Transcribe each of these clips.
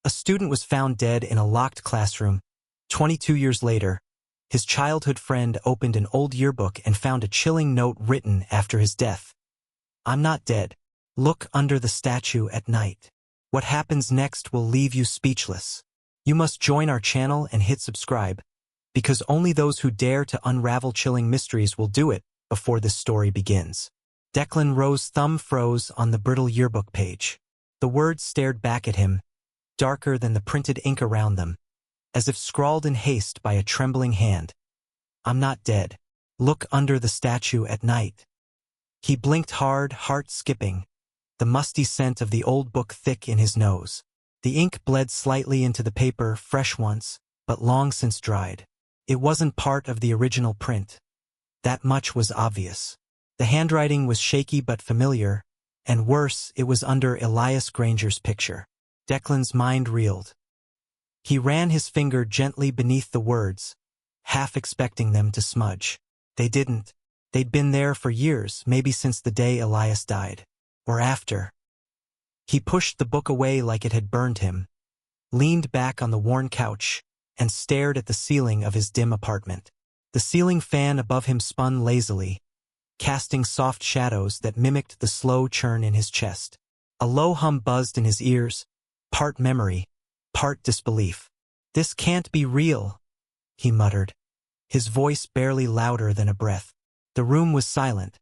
A student was found dead in a locked classroom. 22 years later, his childhood friend opened an old yearbook and found a chilling note written after his death. "I'm not dead. Look under the statue at night." What happens next will leave you speechless. You must join our channel and hit subscribe, because only those who dare to unravel chilling mysteries will do it before this story begins. Declan Rowe's thumb froze on the brittle yearbook page. The words stared back at him, darker than the printed ink around them, as if scrawled in haste by a trembling hand. "I'm not dead. Look under the statue at night." He blinked hard, heart skipping, the musty scent of the old book thick in his nose. The ink bled slightly into the paper, fresh once, but long since dried. It wasn't part of the original print. That much was obvious. The handwriting was shaky but familiar, and worse, it was under Elias Granger's picture. Declan's mind reeled. He ran his finger gently beneath the words, half expecting them to smudge. They didn't. They'd been there for years, maybe since the day Elias died. Or after. He pushed the book away like it had burned him, leaned back on the worn couch, and stared at the ceiling of his dim apartment. The ceiling fan above him spun lazily, casting soft shadows that mimicked the slow churn in his chest. A low hum buzzed in his ears, part memory, part disbelief. "This can't be real," he muttered, his voice barely louder than a breath. The room was silent,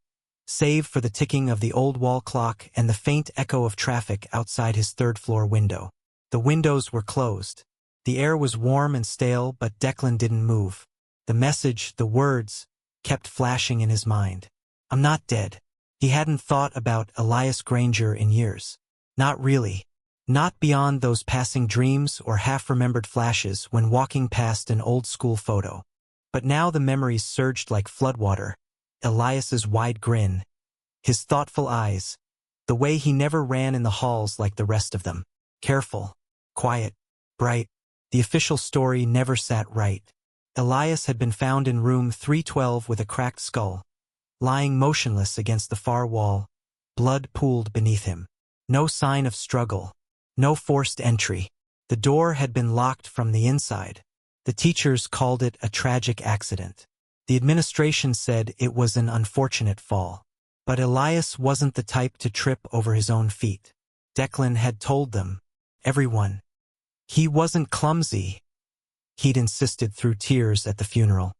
save for the ticking of the old wall clock and the faint echo of traffic outside his third-floor window. The windows were closed. The air was warm and stale, but Declan didn't move. The message, the words, kept flashing in his mind. "I'm not dead." He hadn't thought about Elias Granger in years. Not really. Not beyond those passing dreams or half-remembered flashes when walking past an old school photo. But now the memories surged like floodwater. Elias's wide grin, his thoughtful eyes, the way he never ran in the halls like the rest of them. Careful, quiet, bright. The official story never sat right. Elias had been found in room 312 with a cracked skull, lying motionless against the far wall, blood pooled beneath him. No sign of struggle, no forced entry. The door had been locked from the inside. The teachers called it a tragic accident. The administration said it was an unfortunate fall. But Elias wasn't the type to trip over his own feet. Declan had told them, everyone. He wasn't clumsy. He'd insisted through tears at the funeral.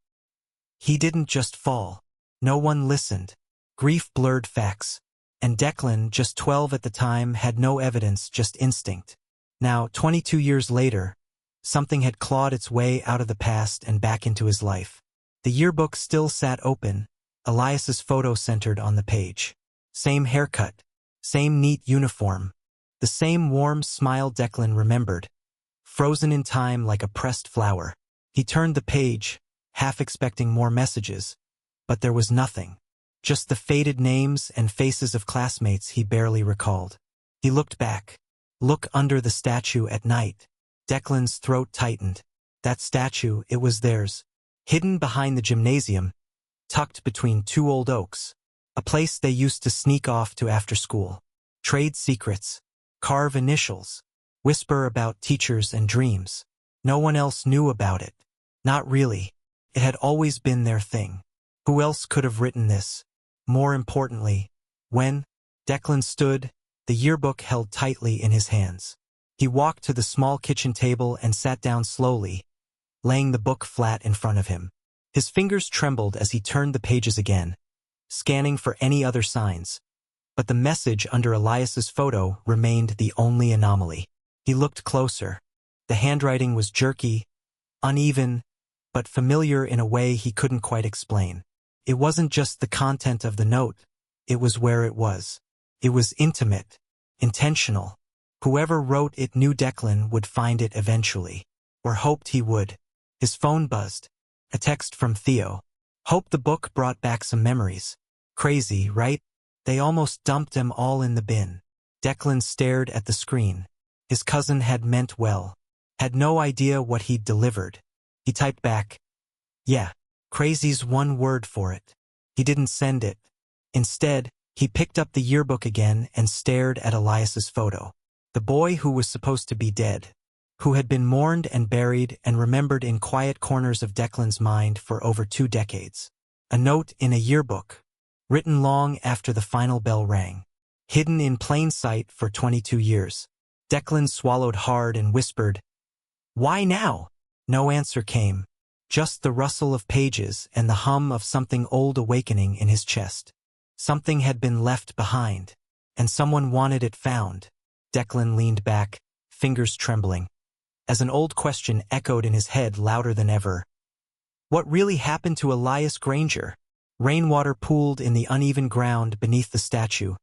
He didn't just fall. No one listened. Grief blurred facts. And Declan, just 12 at the time, had no evidence, just instinct. Now, 22 years later, something had clawed its way out of the past and back into his life. The yearbook still sat open, Elias's photo centered on the page. Same haircut, same neat uniform, the same warm smile Declan remembered, frozen in time like a pressed flower. He turned the page, half expecting more messages, but there was nothing. Just the faded names and faces of classmates he barely recalled. He looked back. Look under the statue at night. Declan's throat tightened. That statue, it was theirs. Hidden behind the gymnasium, tucked between two old oaks. A place they used to sneak off to after school. Trade secrets. Carve initials. Whisper about teachers and dreams. No one else knew about it. Not really. It had always been their thing. Who else could have written this? More importantly, when Declan stood, the yearbook held tightly in his hands. He walked to the small kitchen table and sat down slowly, laying the book flat in front of him. His fingers trembled as he turned the pages again, scanning for any other signs. But the message under Elias's photo remained the only anomaly. He looked closer. The handwriting was jerky, uneven, but familiar in a way he couldn't quite explain. It wasn't just the content of the note, it was where it was. It was intimate, intentional. Whoever wrote it knew Declan would find it eventually, or hoped he would. His phone buzzed. A text from Theo. Hope the book brought back some memories. Crazy, right? They almost dumped them all in the bin. Declan stared at the screen. His cousin had meant well. Had no idea what he'd delivered. He typed back, "Yeah, crazy's one word for it." He didn't send it. Instead, he picked up the yearbook again and stared at Elias's photo. The boy who was supposed to be dead. who had been mourned and buried and remembered in quiet corners of Declan's mind for over 2 decades. A note in a yearbook, written long after the final bell rang. Hidden in plain sight for 22 years. Declan swallowed hard and whispered, "Why now?" No answer came, just the rustle of pages and the hum of something old awakening in his chest. Something had been left behind, and someone wanted it found. Declan leaned back, fingers trembling, as an old question echoed in his head louder than ever. What really happened to Elias Granger? Rainwater pooled in the uneven ground beneath the statue,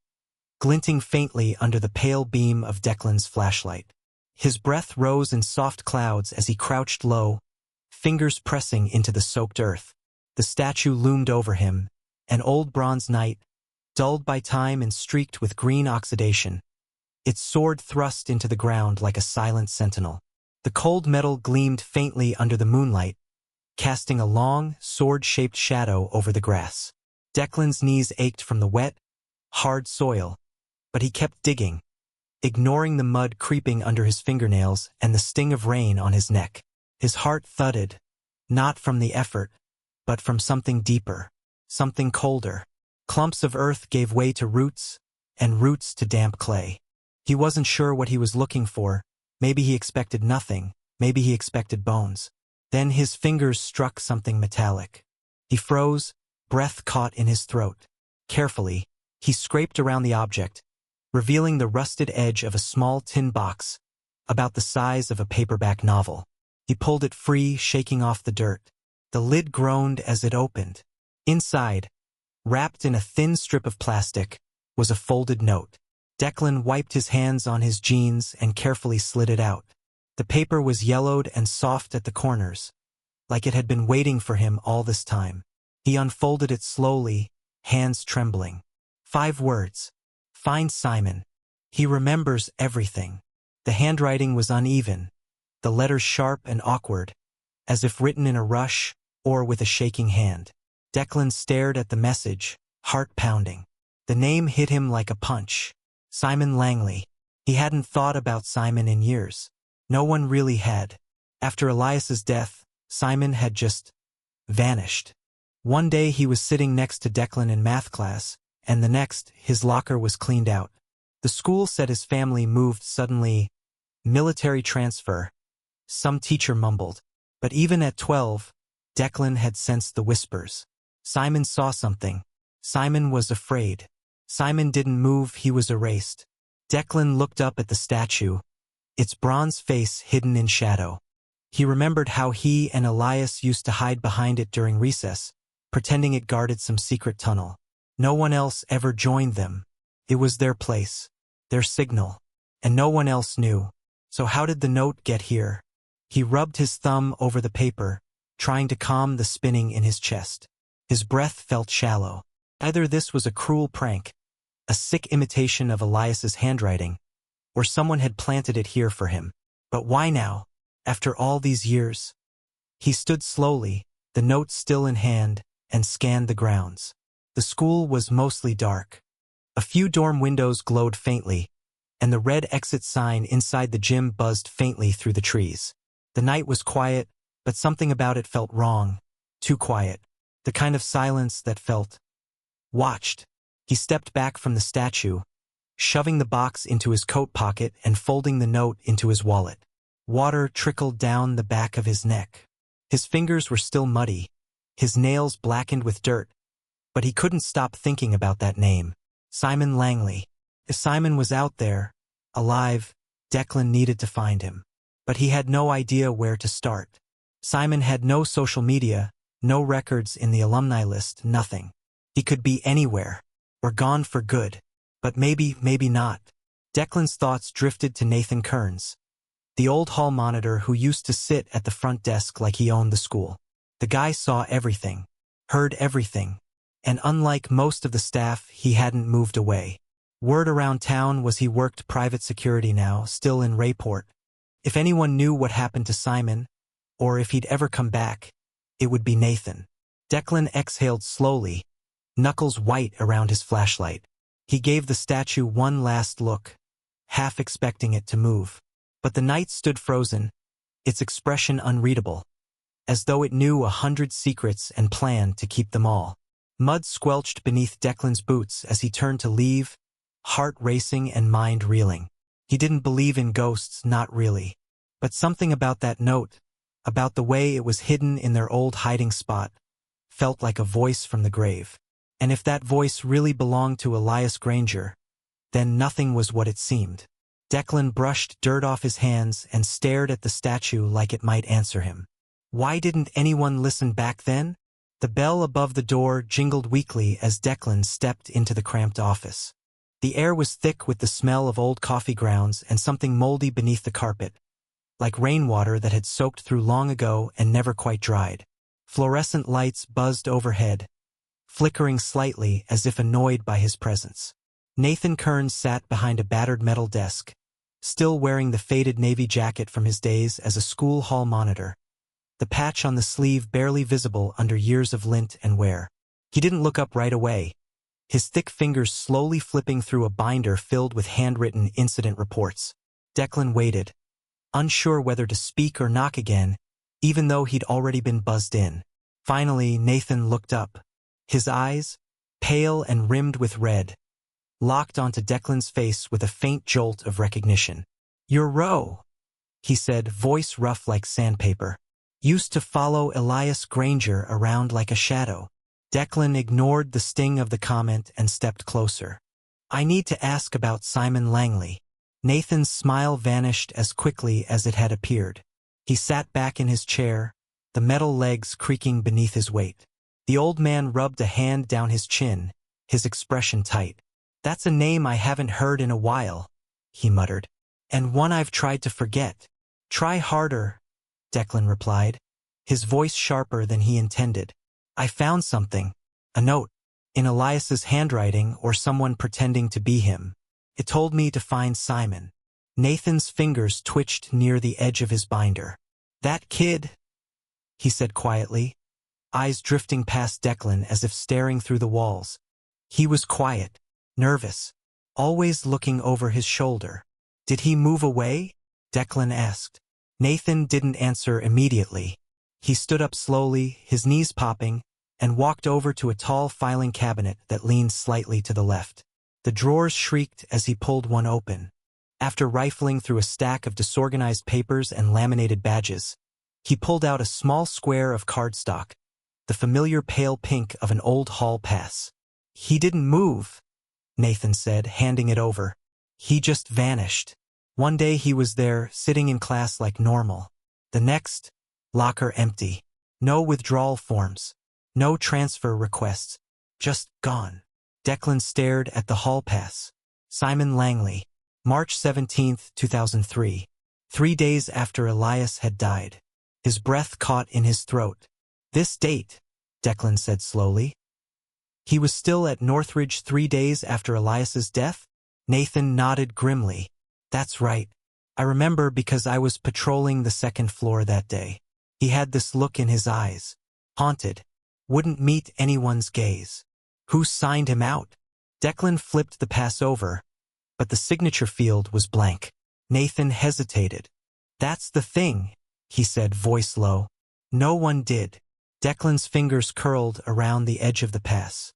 glinting faintly under the pale beam of Declan's flashlight. His breath rose in soft clouds as he crouched low, fingers pressing into the soaked earth. The statue loomed over him, an old bronze knight, dulled by time and streaked with green oxidation, its sword thrust into the ground like a silent sentinel. The cold metal gleamed faintly under the moonlight, casting a long, sword-shaped shadow over the grass. Declan's knees ached from the wet, hard soil, but he kept digging, ignoring the mud creeping under his fingernails and the sting of rain on his neck. His heart thudded, not from the effort, but from something deeper, something colder. Clumps of earth gave way to roots, and roots to damp clay. He wasn't sure what he was looking for. Maybe he expected nothing, maybe he expected bones. Then his fingers struck something metallic. He froze, breath caught in his throat. Carefully, he scraped around the object, revealing the rusted edge of a small tin box, about the size of a paperback novel. He pulled it free, shaking off the dirt. The lid groaned as it opened. Inside, wrapped in a thin strip of plastic, was a folded note. Declan wiped his hands on his jeans and carefully slid it out. The paper was yellowed and soft at the corners, like it had been waiting for him all this time. He unfolded it slowly, hands trembling. 5 words. Find Simon. He remembers everything. The handwriting was uneven, the letters sharp and awkward, as if written in a rush or with a shaking hand. Declan stared at the message, heart pounding. The name hit him like a punch. Simon Langley. He hadn't thought about Simon in years. No one really had. After Elias's death, Simon had just vanished. One day he was sitting next to Declan in math class, and the next, his locker was cleaned out. The school said his family moved suddenly. Military transfer. Some teacher mumbled. But even at 12, Declan had sensed the whispers. Simon saw something. Simon was afraid. Simon didn't move, he was erased. Declan looked up at the statue, its bronze face hidden in shadow. He remembered how he and Elias used to hide behind it during recess, pretending it guarded some secret tunnel. No one else ever joined them. It was their place, their signal, and no one else knew. So how did the note get here? He rubbed his thumb over the paper, trying to calm the spinning in his chest. His breath felt shallow. Either this was a cruel prank, a sick imitation of Elias's handwriting, or someone had planted it here for him. But why now, after all these years? He stood slowly, the note still in hand, and scanned the grounds. The school was mostly dark. A few dorm windows glowed faintly, and the red exit sign inside the gym buzzed faintly through the trees. The night was quiet, but something about it felt wrong. Too quiet. The kind of silence that felt watched. He stepped back from the statue, shoving the box into his coat pocket and folding the note into his wallet. Water trickled down the back of his neck. His fingers were still muddy, his nails blackened with dirt, but he couldn't stop thinking about that name. Simon Langley. If Simon was out there, alive, Declan needed to find him. But he had no idea where to start. Simon had no social media, no records in the alumni list, nothing. He could be anywhere, or gone for good. But maybe not. Declan's thoughts drifted to Nathan Kearns, the old hall monitor who used to sit at the front desk like he owned the school. The guy saw everything, heard everything, and unlike most of the staff, he hadn't moved away. Word around town was he worked private security now, still in Rayport. If anyone knew what happened to Simon, or if he'd ever come back, it would be Nathan. Declan exhaled slowly, knuckles white around his flashlight. He gave the statue one last look, half expecting it to move. But the night stood frozen, its expression unreadable, as though it knew 100 secrets and planned to keep them all. Mud squelched beneath Declan's boots as he turned to leave, heart racing and mind reeling. He didn't believe in ghosts, not really. But something about that note, about the way it was hidden in their old hiding spot, felt like a voice from the grave. And if that voice really belonged to Elias Granger, then nothing was what it seemed. Declan brushed dirt off his hands and stared at the statue like it might answer him. Why didn't anyone listen back then? The bell above the door jingled weakly as Declan stepped into the cramped office. The air was thick with the smell of old coffee grounds and something moldy beneath the carpet, like rainwater that had soaked through long ago and never quite dried. Fluorescent lights buzzed overhead, flickering slightly as if annoyed by his presence. Nathan Kearns sat behind a battered metal desk, still wearing the faded navy jacket from his days as a school hall monitor, the patch on the sleeve barely visible under years of lint and wear. He didn't look up right away, his thick fingers slowly flipping through a binder filled with handwritten incident reports. Declan waited, unsure whether to speak or knock again, even though he'd already been buzzed in. Finally, Nathan looked up, his eyes, pale and rimmed with red, locked onto Declan's face with a faint jolt of recognition. "You're Ro," he said, voice rough like sandpaper. "Used to follow Elias Granger around like a shadow." Declan ignored the sting of the comment and stepped closer. "I need to ask about Simon Langley." Nathan's smile vanished as quickly as it had appeared. He sat back in his chair, the metal legs creaking beneath his weight. The old man rubbed a hand down his chin, his expression tight. "That's a name I haven't heard in a while," he muttered. "And one I've tried to forget." "Try harder," Declan replied, his voice sharper than he intended. "I found something, a note, in Elias's handwriting or someone pretending to be him. It told me to find Simon." Nathan's fingers twitched near the edge of his binder. "That kid," he said quietly, eyes drifting past Declan as if staring through the walls. He was quiet, nervous, always looking over his shoulder. "Did he move away?" Declan asked. Nathan didn't answer immediately. He stood up slowly, his knees popping, and walked over to a tall filing cabinet that leaned slightly to the left. The drawers shrieked as he pulled one open. After rifling through a stack of disorganized papers and laminated badges, he pulled out a small square of cardstock, the familiar pale pink of an old hall pass. "He didn't move," Nathan said, handing it over. "He just vanished. One day he was there, sitting in class like normal. The next, locker empty. No withdrawal forms. No transfer requests. Just gone." Declan stared at the hall pass. Simon Langley, March 17, 2003. 3 days after Elias had died. His breath caught in his throat. "This date," Declan said slowly. "He was still at Northridge 3 days after Elias's death?" Nathan nodded grimly. "That's right. I remember because I was patrolling the second floor that day." He had this look in his eyes. Haunted. Wouldn't meet anyone's gaze. "Who signed him out?" Declan flipped the pass over, but the signature field was blank. Nathan hesitated. "That's the thing," he said, voice low. "No one did." Declan's fingers curled around the edge of the pass.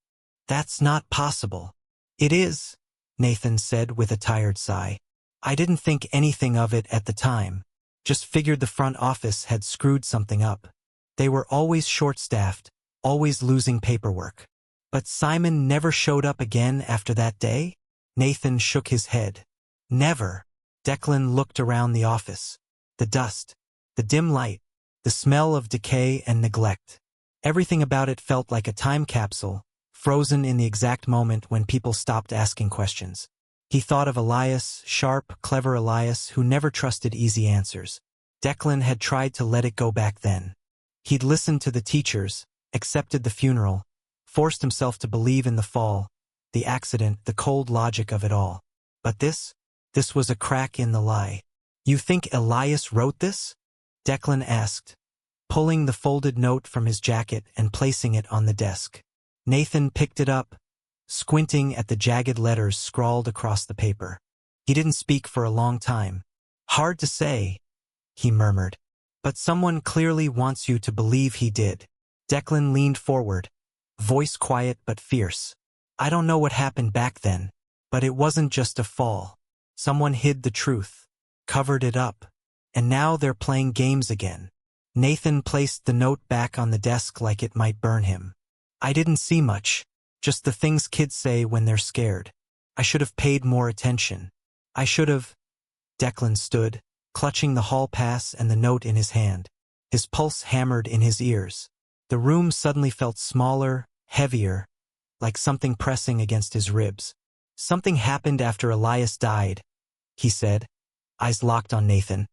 "That's not possible." "It is," Nathan said with a tired sigh. "I didn't think anything of it at the time. Just figured the front office had screwed something up. They were always short-staffed, always losing paperwork." "But Simon never showed up again after that day?" Nathan shook his head. "Never." Declan looked around the office. The dust, the dim light, the smell of decay and neglect. Everything about it felt like a time capsule, frozen in the exact moment when people stopped asking questions. He thought of Elias, sharp, clever Elias, who never trusted easy answers. Declan had tried to let it go back then. He'd listened to the teachers, accepted the funeral, forced himself to believe in the fall, the accident, the cold logic of it all. But this was a crack in the lie. "You think Elias wrote this?" Declan asked, pulling the folded note from his jacket and placing it on the desk. Nathan picked it up, squinting at the jagged letters scrawled across the paper. He didn't speak for a long time, Hard to say, he murmured. But someone clearly wants you to believe he did. Declan leaned forward, voice quiet but fierce. I don't know what happened back then, but it wasn't just a fall. Someone hid the truth, covered it up, and now they're playing games again. Nathan placed the note back on the desk like it might burn him. I didn't see much, just the things kids say when they're scared. I should have paid more attention. I should have. Declan stood, clutching the hall pass and the note in his hand. His pulse hammered in his ears. The room suddenly felt smaller, heavier, like something pressing against his ribs. Something happened after Elias died, he said, eyes locked on Nathan.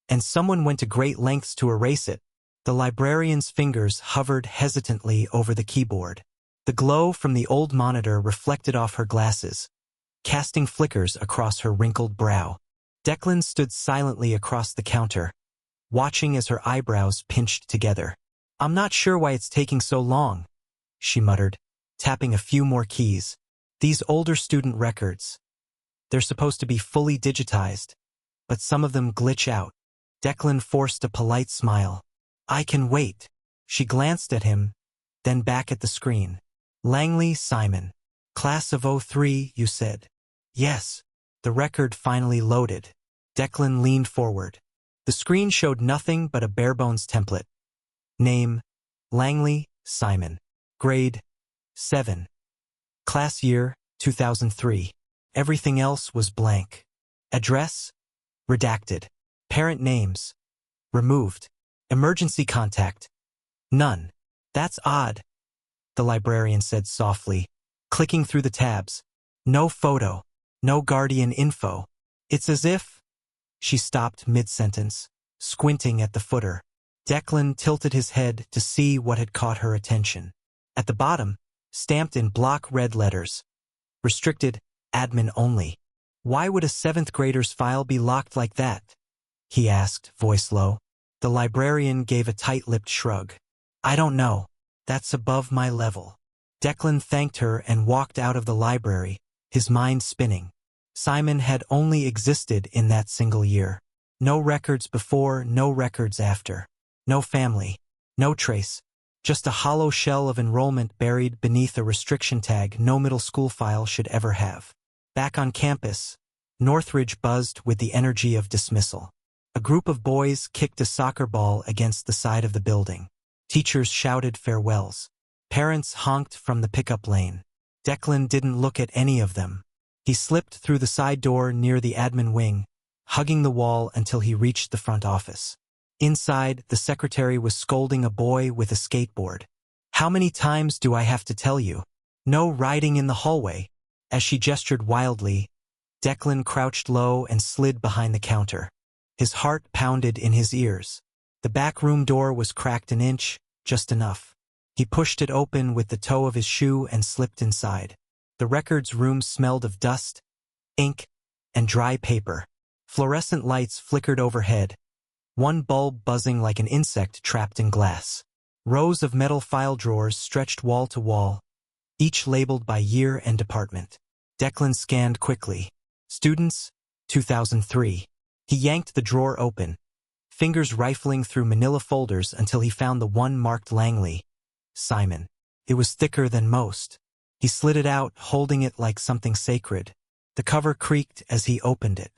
And someone went to great lengths to erase it. The librarian's fingers hovered hesitantly over the keyboard. The glow from the old monitor reflected off her glasses, casting flickers across her wrinkled brow. Declan stood silently across the counter, watching as her eyebrows pinched together. I'm not sure why it's taking so long, she muttered, tapping a few more keys. These older student records. They're supposed to be fully digitized, but some of them glitch out. Declan forced a polite smile. I can wait. She glanced at him, then back at the screen. Langley Simon. Class of '03, you said. Yes. The record finally loaded. Declan leaned forward. The screen showed nothing but a bare-bones template. Name, Langley Simon. Grade, 7. Class year, 2003. Everything else was blank. Address, redacted. Parent names, removed. Emergency contact, none. That's odd, the librarian said softly, clicking through the tabs. No photo, no guardian info. It's as if. She stopped mid-sentence, squinting at the footer. Declan tilted his head to see what had caught her attention. At the bottom, stamped in block red letters. Restricted, admin only. Why would a 7th grader's file be locked like that? He asked, voice low. The librarian gave a tight-lipped shrug. I don't know. That's above my level. Declan thanked her and walked out of the library, his mind spinning. Simon had only existed in that single year. No records before, no records after. No family. No trace. Just a hollow shell of enrollment buried beneath a restriction tag no middle school file should ever have. Back on campus, Northridge buzzed with the energy of dismissal. A group of boys kicked a soccer ball against the side of the building. Teachers shouted farewells. Parents honked from the pickup lane. Declan didn't look at any of them. He slipped through the side door near the admin wing, hugging the wall until he reached the front office. Inside, the secretary was scolding a boy with a skateboard. How many times do I have to tell you? No riding in the hallway. As she gestured wildly, Declan crouched low and slid behind the counter. His heart pounded in his ears. The back room door was cracked an inch, just enough. He pushed it open with the toe of his shoe and slipped inside. The records room smelled of dust, ink, and dry paper. Fluorescent lights flickered overhead, one bulb buzzing like an insect trapped in glass. Rows of metal file drawers stretched wall to wall, each labeled by year and department. Declan scanned quickly. Students, 2003. He yanked the drawer open, fingers rifling through manila folders until he found the one marked Langley Simon. It was thicker than most. He slid it out, holding it like something sacred. The cover creaked as he opened it.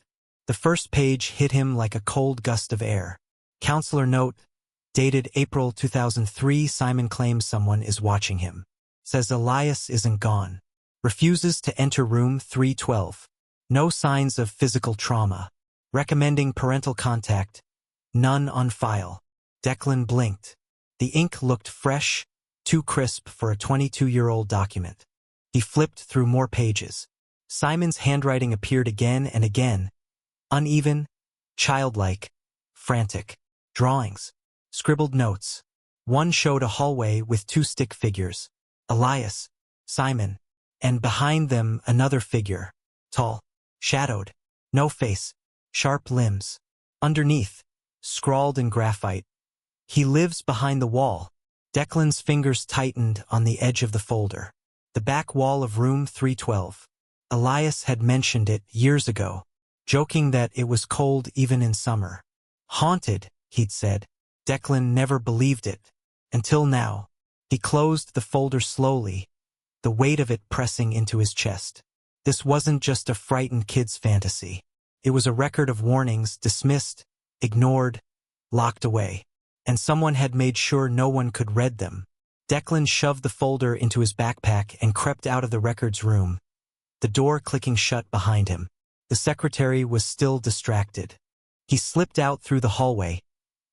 The first page hit him like a cold gust of air. Counselor note, dated April 2003. Simon claims someone is watching him. Says Elias isn't gone. Refuses to enter room 312. No signs of physical trauma. Recommending parental contact. None on file. Declan blinked. The ink looked fresh, too crisp for a 22-year-old document. He flipped through more pages. Simon's handwriting appeared again and again. Uneven, childlike, frantic. Drawings. Scribbled notes. One showed a hallway with 2 stick figures. Elias, Simon, and behind them another figure. Tall, shadowed, no face, sharp limbs. Underneath, scrawled in graphite, he lives behind the wall. Declan's fingers tightened on the edge of the folder. The back wall of room 312. Elias had mentioned it years ago. joking that it was cold even in summer. Haunted, he'd said. Declan never believed it. Until now. He closed the folder slowly, the weight of it pressing into his chest. This wasn't just a frightened kid's fantasy. It was a record of warnings dismissed, ignored, locked away. And someone had made sure no one could read them. Declan shoved the folder into his backpack and crept out of the records room, the door clicking shut behind him. The secretary was still distracted. He slipped out through the hallway,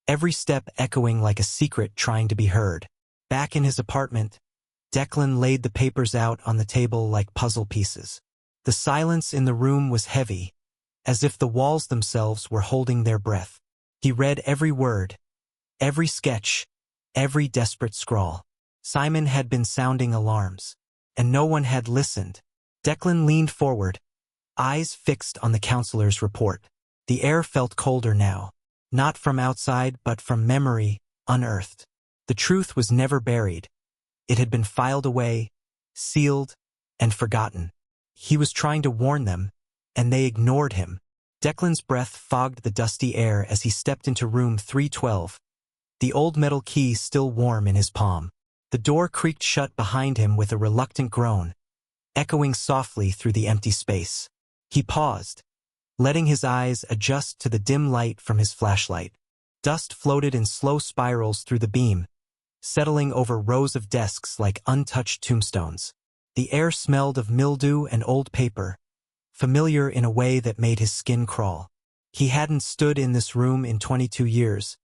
every step echoing like a secret trying to be heard. Back in his apartment, Declan laid the papers out on the table like puzzle pieces. The silence in the room was heavy, as if the walls themselves were holding their breath. He read every word, every sketch, every desperate scrawl. Simon had been sounding alarms, and no one had listened. Declan leaned forward, eyes fixed on the counselor's report. The air felt colder now, not from outside but from memory, unearthed. The truth was never buried. It had been filed away, sealed, and forgotten. He was trying to warn them, and they ignored him. Declan's breath fogged the dusty air as he stepped into room 312, the old metal key still warm in his palm. The door creaked shut behind him with a reluctant groan, echoing softly through the empty space. He paused, letting his eyes adjust to the dim light from his flashlight. Dust floated in slow spirals through the beam, settling over rows of desks like untouched tombstones. The air smelled of mildew and old paper, familiar in a way that made his skin crawl. He hadn't stood in this room in 22 years,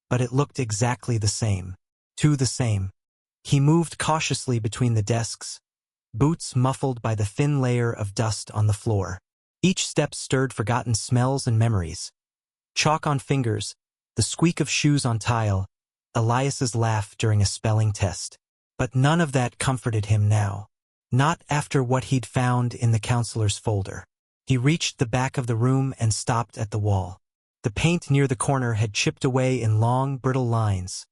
but it looked exactly the same. The same. He moved cautiously between the desks, boots muffled by the thin layer of dust on the floor. Each step stirred forgotten smells and memories. Chalk on fingers, the squeak of shoes on tile, Elias's laugh during a spelling test. But none of that comforted him now. Not after what he'd found in the counselor's folder. He reached the back of the room and stopped at the wall. The paint near the corner had chipped away in long, brittle lines,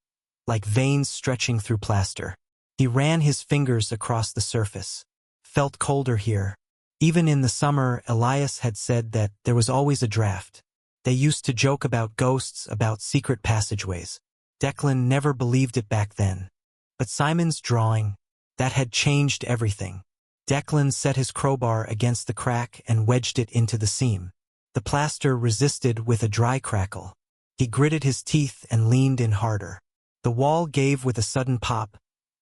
like veins stretching through plaster. He ran his fingers across the surface. Felt colder here. Even in the summer, Elias had said that there was always a draft. They used to joke about ghosts, about secret passageways. Declan never believed it back then. But Simon's drawing, that had changed everything. Declan set his crowbar against the crack and wedged it into the seam. The plaster resisted with a dry crackle. He gritted his teeth and leaned in harder. The wall gave with a sudden pop,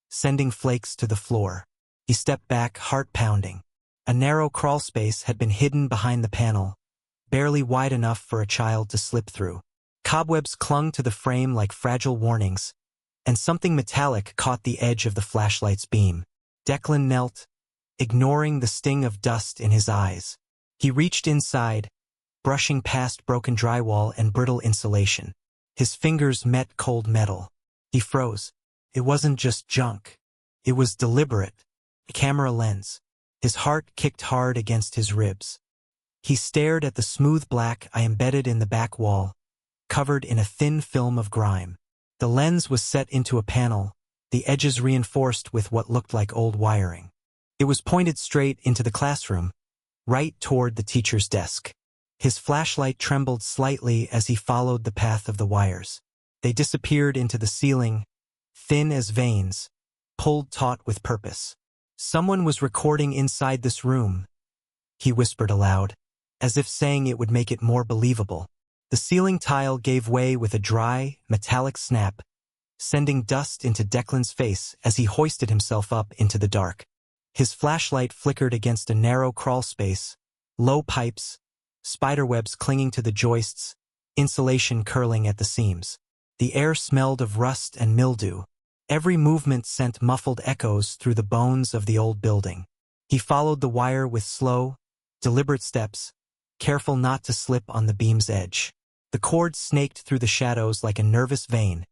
sending flakes to the floor. He stepped back, heart pounding. A narrow crawl space had been hidden behind the panel, barely wide enough for a child to slip through. Cobwebs clung to the frame like fragile warnings, and something metallic caught the edge of the flashlight's beam. Declan knelt, ignoring the sting of dust in his eyes. He reached inside, brushing past broken drywall and brittle insulation. His fingers met cold metal. He froze. It wasn't just junk. It was deliberate. A camera lens. His heart kicked hard against his ribs. He stared at the smooth black eye embedded in the back wall, covered in a thin film of grime. The lens was set into a panel, the edges reinforced with what looked like old wiring. It was pointed straight into the classroom, right toward the teacher's desk. His flashlight trembled slightly as he followed the path of the wires. They disappeared into the ceiling, thin as veins, pulled taut with purpose. Someone was recording inside this room, he whispered aloud, as if saying it would make it more believable. The ceiling tile gave way with a dry, metallic snap, sending dust into Declan's face as he hoisted himself up into the dark. His flashlight flickered against a narrow crawl space, low pipes, spiderwebs clinging to the joists, insulation curling at the seams. The air smelled of rust and mildew. Every movement sent muffled echoes through the bones of the old building. He followed the wire with slow, deliberate steps, careful not to slip on the beam's edge. The cord snaked through the shadows like a nervous vein,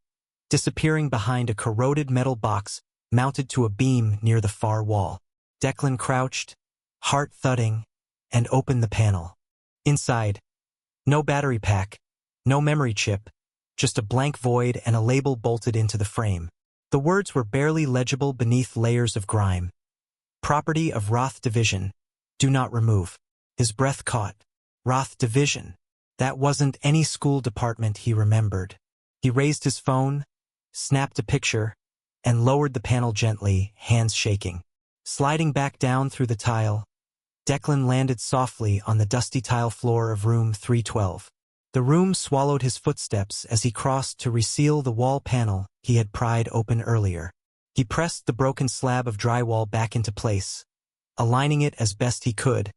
disappearing behind a corroded metal box mounted to a beam near the far wall. Declan crouched, heart thudding, and opened the panel. Inside, no battery pack, no memory chip, just a blank void and a label bolted into the frame. The words were barely legible beneath layers of grime. Property of Roth Division. Do not remove. His breath caught. Roth Division. That wasn't any school department, he remembered. He raised his phone, snapped a picture, and lowered the panel gently, hands shaking. Sliding back down through the tile, Declan landed softly on the dusty tile floor of room 312. The room swallowed his footsteps as he crossed to reseal the wall panel he had pried open earlier. He pressed the broken slab of drywall back into place, aligning it as best he could,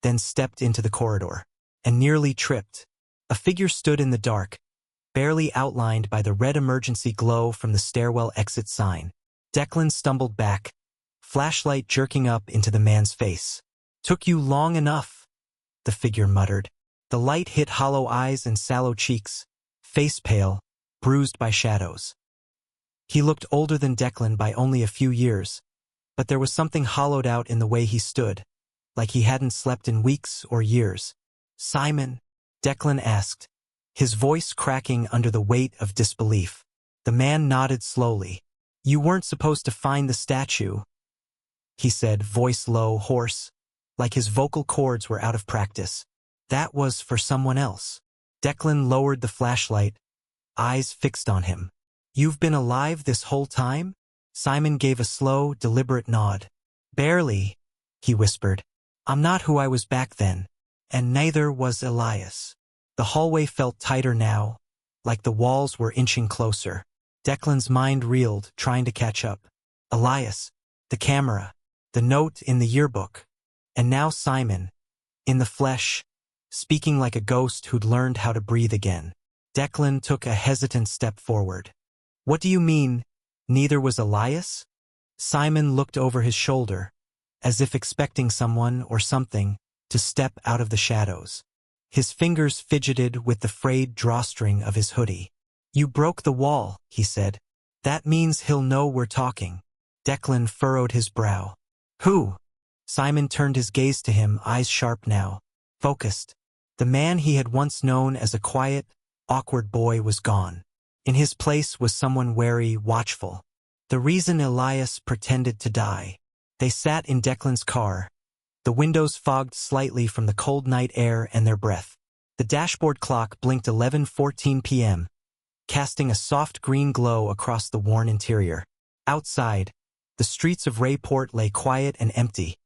then stepped into the corridor, and nearly tripped. A figure stood in the dark, barely outlined by the red emergency glow from the stairwell exit sign. Declan stumbled back, flashlight jerking up into the man's face. "Took you long enough," the figure muttered. The light hit hollow eyes and sallow cheeks, face pale, bruised by shadows. He looked older than Declan by only a few years, but there was something hollowed out in the way he stood, like he hadn't slept in weeks or years. "Simon?" Declan asked, his voice cracking under the weight of disbelief. The man nodded slowly. "You weren't supposed to find the statue," he said, voice low, hoarse, like his vocal cords were out of practice. "That was for someone else." Declan lowered the flashlight, eyes fixed on him. "You've been alive this whole time?" Simon gave a slow, deliberate nod. "Barely," he whispered. "I'm not who I was back then, and neither was Elias." The hallway felt tighter now, like the walls were inching closer. Declan's mind reeled, trying to catch up. Elias, the camera, the note in the yearbook, and now Simon, in the flesh, speaking like a ghost who'd learned how to breathe again. Declan took a hesitant step forward. "What do you mean, neither was Elias?" Simon looked over his shoulder, as if expecting someone or something to step out of the shadows. His fingers fidgeted with the frayed drawstring of his hoodie. "You broke the wall," he said. "That means he'll know we're talking." Declan furrowed his brow. "Who?" Simon turned his gaze to him, eyes sharp now, focused. The man he had once known as a quiet, awkward boy was gone. In his place was someone wary, watchful. The reason Elias pretended to die. They sat in Declan's car, the windows fogged slightly from the cold night air and their breath. The dashboard clock blinked 11:14 p.m., casting a soft green glow across the worn interior. Outside, the streets of Rayport lay quiet and empty,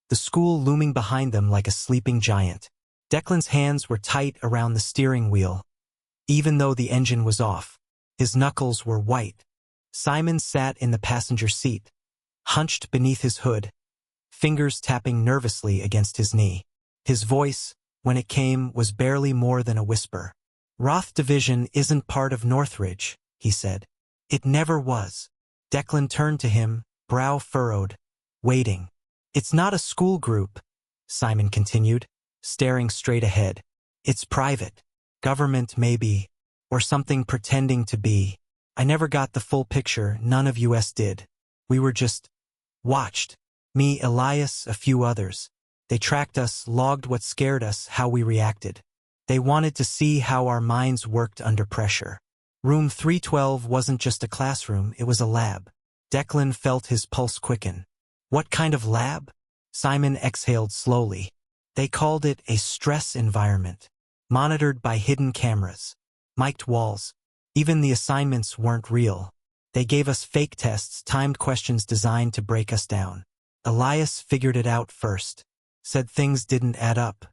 the school looming behind them like a sleeping giant. Declan's hands were tight around the steering wheel, even though the engine was off. His knuckles were white. Simon sat in the passenger seat, hunched beneath his hood, fingers tapping nervously against his knee. His voice, when it came, was barely more than a whisper. "Roth Division isn't part of Northridge," he said. "It never was." Declan turned to him, brow furrowed, waiting. "It's not a school group," Simon continued, staring straight ahead. "It's private. Government, maybe, or something pretending to be. I never got the full picture, none of us did. We were just watched. Me, Elias, a few others. They tracked us, logged what scared us, how we reacted. They wanted to see how our minds worked under pressure. Room 312 wasn't just a classroom, it was a lab." Declan felt his pulse quicken. "What kind of lab?" Simon exhaled slowly. "They called it a stress environment, monitored by hidden cameras, mic'd walls. Even the assignments weren't real. They gave us fake tests, timed questions designed to break us down. Elias figured it out first, said things didn't add up,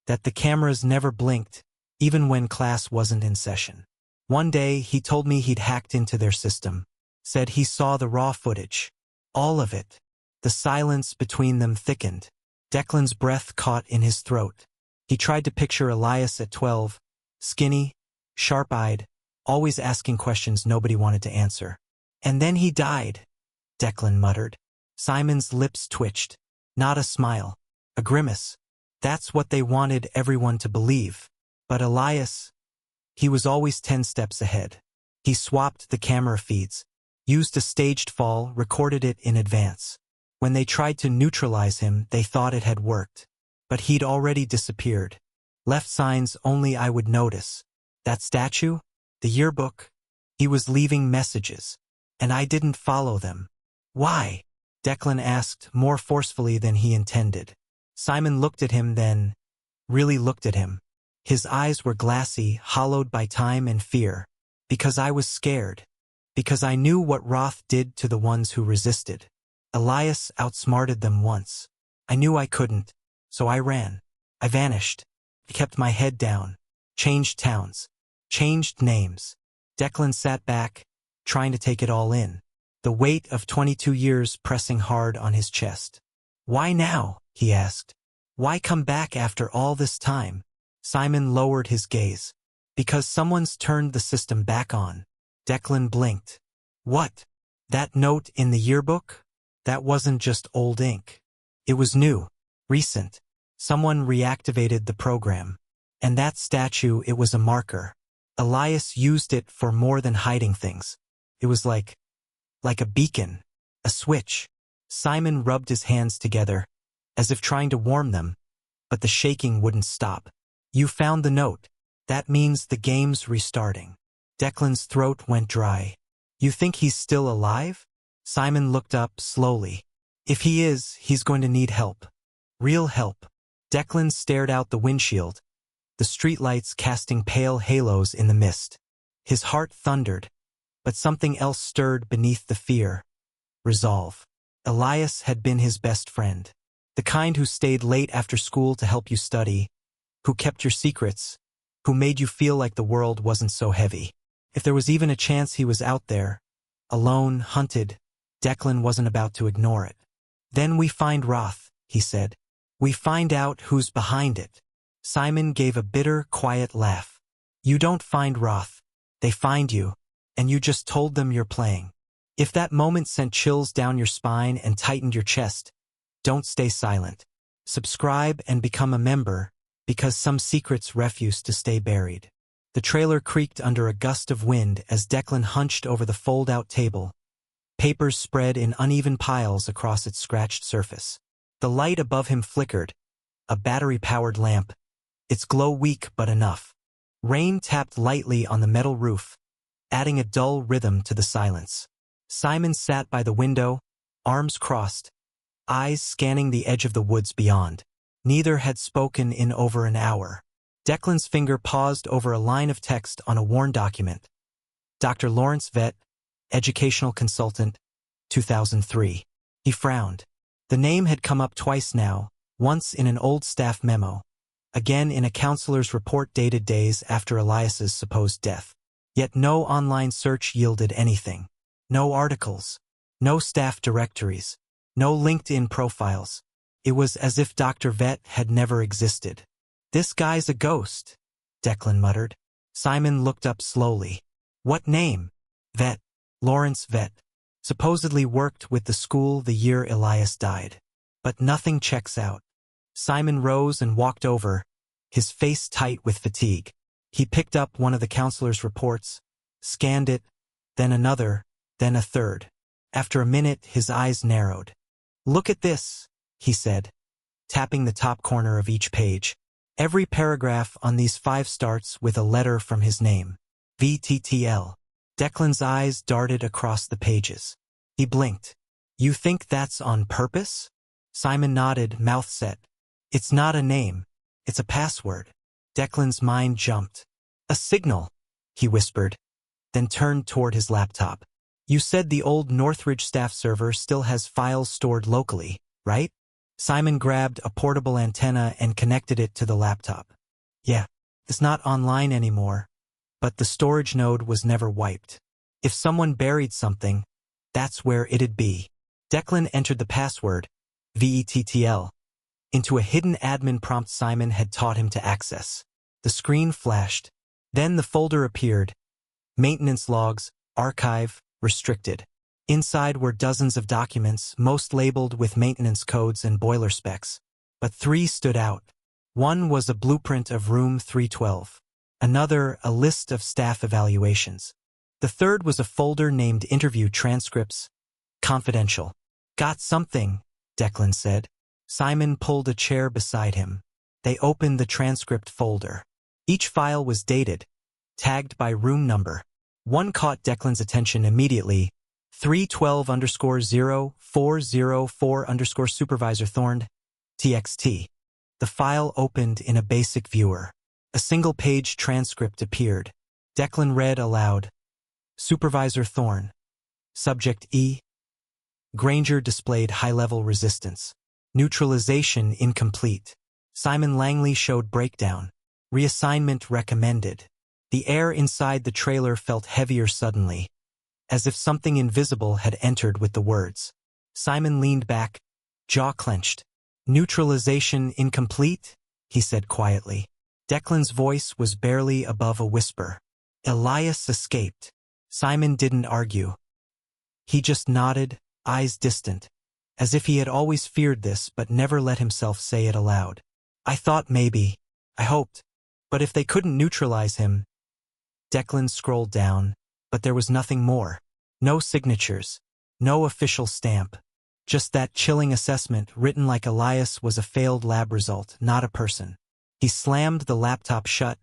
that the cameras never blinked, even when class wasn't in session. One day, he told me he'd hacked into their system, said he saw the raw footage. All of it." The silence between them thickened. Declan's breath caught in his throat. He tried to picture Elias at 12, skinny, sharp-eyed, always asking questions nobody wanted to answer. "And then he died," Declan muttered. Simon's lips twitched. Not a smile, a grimace. That's what they wanted everyone to believe. But Elias, he was always 10 steps ahead. He swapped the camera feeds, used a staged fall, recorded it in advance. When they tried to neutralize him, they thought it had worked. But he'd already disappeared. Left signs only I would notice. That statue? The yearbook? He was leaving messages. And I didn't follow them. "Why?" Declan asked, more forcefully than he intended. Simon looked at him then, really looked at him. His eyes were glassy, hollowed by time and fear. Because I was scared. Because I knew what Roth did to the ones who resisted. Elias outsmarted them once. I knew I couldn't, so I ran. I vanished. I kept my head down. Changed towns. Changed names. Declan sat back, trying to take it all in. The weight of 22 years pressing hard on his chest. Why now? He asked. Why come back after all this time? Simon lowered his gaze. Because someone's turned the system back on. Declan blinked. What? That note in the yearbook? That wasn't just old ink. It was new. Recent. Someone reactivated the program. And that statue, it was a marker. Elias used it for more than hiding things. It was like a beacon. A switch. Simon rubbed his hands together, as if trying to warm them, but the shaking wouldn't stop. You found the note. That means the game's restarting. Declan's throat went dry. You think he's still alive? Simon looked up slowly. If he is, he's going to need help. Real help. Declan stared out the windshield, the streetlights casting pale halos in the mist. His heart thundered, but something else stirred beneath the fear. Resolve. Elias had been his best friend. The kind who stayed late after school to help you study, who kept your secrets, who made you feel like the world wasn't so heavy. If there was even a chance he was out there, alone, hunted, Declan wasn't about to ignore it. Then we find Roth, he said. We find out who's behind it. Simon gave a bitter, quiet laugh. You don't find Roth. They find you, and you just told them you're playing. If that moment sent chills down your spine and tightened your chest, don't stay silent. Subscribe and become a member, because some secrets refuse to stay buried. The trailer creaked under a gust of wind as Declan hunched over the fold-out table. Papers spread in uneven piles across its scratched surface. The light above him flickered, a battery-powered lamp, its glow weak but enough. Rain tapped lightly on the metal roof, adding a dull rhythm to the silence. Simon sat by the window, arms crossed, eyes scanning the edge of the woods beyond. Neither had spoken in over an hour. Declan's finger paused over a line of text on a worn document. Dr. Lawrence Vett, Educational Consultant, 2003. He frowned. The name had come up twice now, once in an old staff memo, again in a counselor's report dated days after Elias's supposed death. Yet no online search yielded anything. No articles. No staff directories. No LinkedIn profiles. It was as if Dr. Vett had never existed. This guy's a ghost, Declan muttered. Simon looked up slowly. What name? Vett. Lawrence Vett. Supposedly worked with the school the year Elias died. But nothing checks out. Simon rose and walked over, his face tight with fatigue. He picked up one of the counselor's reports, scanned it, then another, then a third. After a minute, his eyes narrowed. Look at this, he said, tapping the top corner of each page. Every paragraph on these 5 starts with a letter from his name. VTTL. Declan's eyes darted across the pages. He blinked. You think that's on purpose? Simon nodded, mouth set. It's not a name. It's a password. Declan's mind jumped. A signal, he whispered, then turned toward his laptop. You said the old Northridge staff server still has files stored locally, right? Simon grabbed a portable antenna and connected it to the laptop. Yeah, it's not online anymore, but the storage node was never wiped. If someone buried something, that's where it'd be. Declan entered the password, VETTL, into a hidden admin prompt Simon had taught him to access. The screen flashed. Then the folder appeared. Maintenance logs, archive, restricted. Inside were dozens of documents, most labeled with maintenance codes and boiler specs. But 3 stood out. One was a blueprint of room 312. Another, a list of staff evaluations. The third was a folder named Interview Transcripts, Confidential. Got something, Declan said. Simon pulled a chair beside him. They opened the transcript folder. Each file was dated, tagged by room number. One caught Declan's attention immediately. 312_0404 Supervisor Thorn, TXT. The file opened in a basic viewer. A single-page transcript appeared. Declan read aloud. Supervisor Thorne. Subject E. Granger displayed high-level resistance. Neutralization incomplete. Simon Langley showed breakdown. Reassignment recommended. The air inside the trailer felt heavier suddenly, as if something invisible had entered with the words. Simon leaned back, jaw clenched. Neutralization incomplete, he said quietly. Declan's voice was barely above a whisper. Elias escaped. Simon didn't argue. He just nodded, eyes distant, as if he had always feared this but never let himself say it aloud. I thought maybe. I hoped. But if they couldn't neutralize him... Declan scrolled down, but there was nothing more. No signatures. No official stamp. Just that chilling assessment written like Elias was a failed lab result, not a person. He slammed the laptop shut,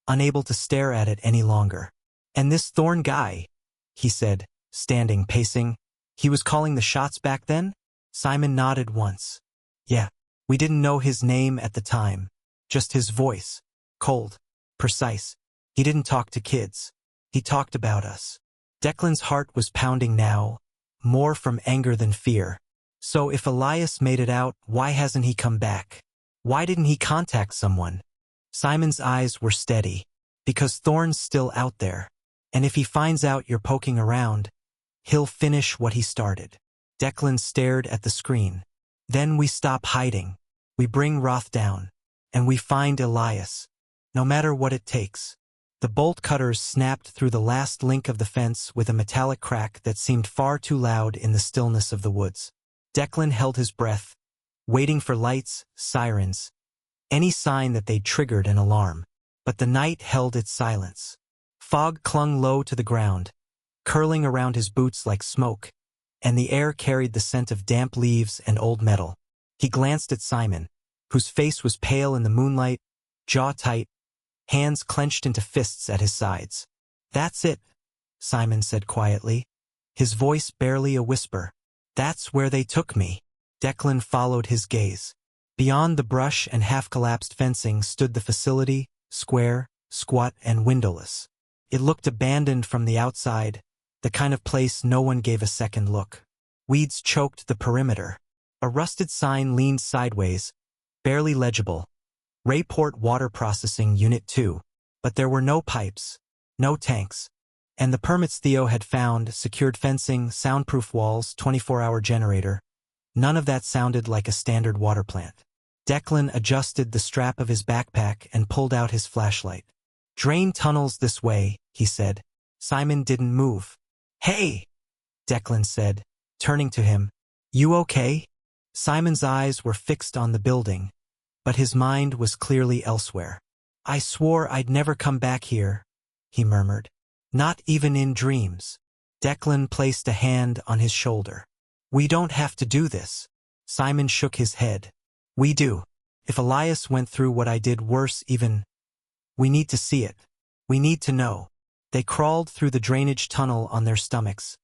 unable to stare at it any longer. And this Thorne guy, he said, standing, pacing. He was calling the shots back then? Simon nodded once. Yeah, we didn't know his name at the time. Just his voice. Cold. Precise. He didn't talk to kids. He talked about us. Declan's heart was pounding now, more from anger than fear. So if Elias made it out, why hasn't he come back? Why didn't he contact someone? Simon's eyes were steady. Because Thorne's still out there. And if he finds out you're poking around, he'll finish what he started. Declan stared at the screen. Then we stop hiding. We bring Roth down. And we find Elias. No matter what it takes. The bolt cutters snapped through the last link of the fence with a metallic crack that seemed far too loud in the stillness of the woods. Declan held his breath, waiting for lights, sirens, any sign that they'd triggered an alarm. But the night held its silence. Fog clung low to the ground, curling around his boots like smoke, and the air carried the scent of damp leaves and old metal. He glanced at Simon, whose face was pale in the moonlight, jaw tight, hands clenched into fists at his sides. That's it, Simon said quietly, his voice barely a whisper. That's where they took me. Declan followed his gaze. Beyond the brush and half-collapsed fencing stood the facility, square, squat, and windowless. It looked abandoned from the outside, the kind of place no one gave a second look. Weeds choked the perimeter. A rusted sign leaned sideways, barely legible. Rayport Water Processing Unit 2. But there were no pipes, no tanks. And the permits Theo had found, secured fencing, soundproof walls, 24-hour generator. None of that sounded like a standard water plant. Declan adjusted the strap of his backpack and pulled out his flashlight. Drain tunnels this way, he said. Simon didn't move. Hey, Declan said, turning to him. You okay? Simon's eyes were fixed on the building, but his mind was clearly elsewhere. I swore I'd never come back here, he murmured. Not even in dreams. Declan placed a hand on his shoulder. We don't have to do this. Simon shook his head. We do. If Elias went through what I did worse even, we need to see it. We need to know. They crawled through the drainage tunnel on their stomachs,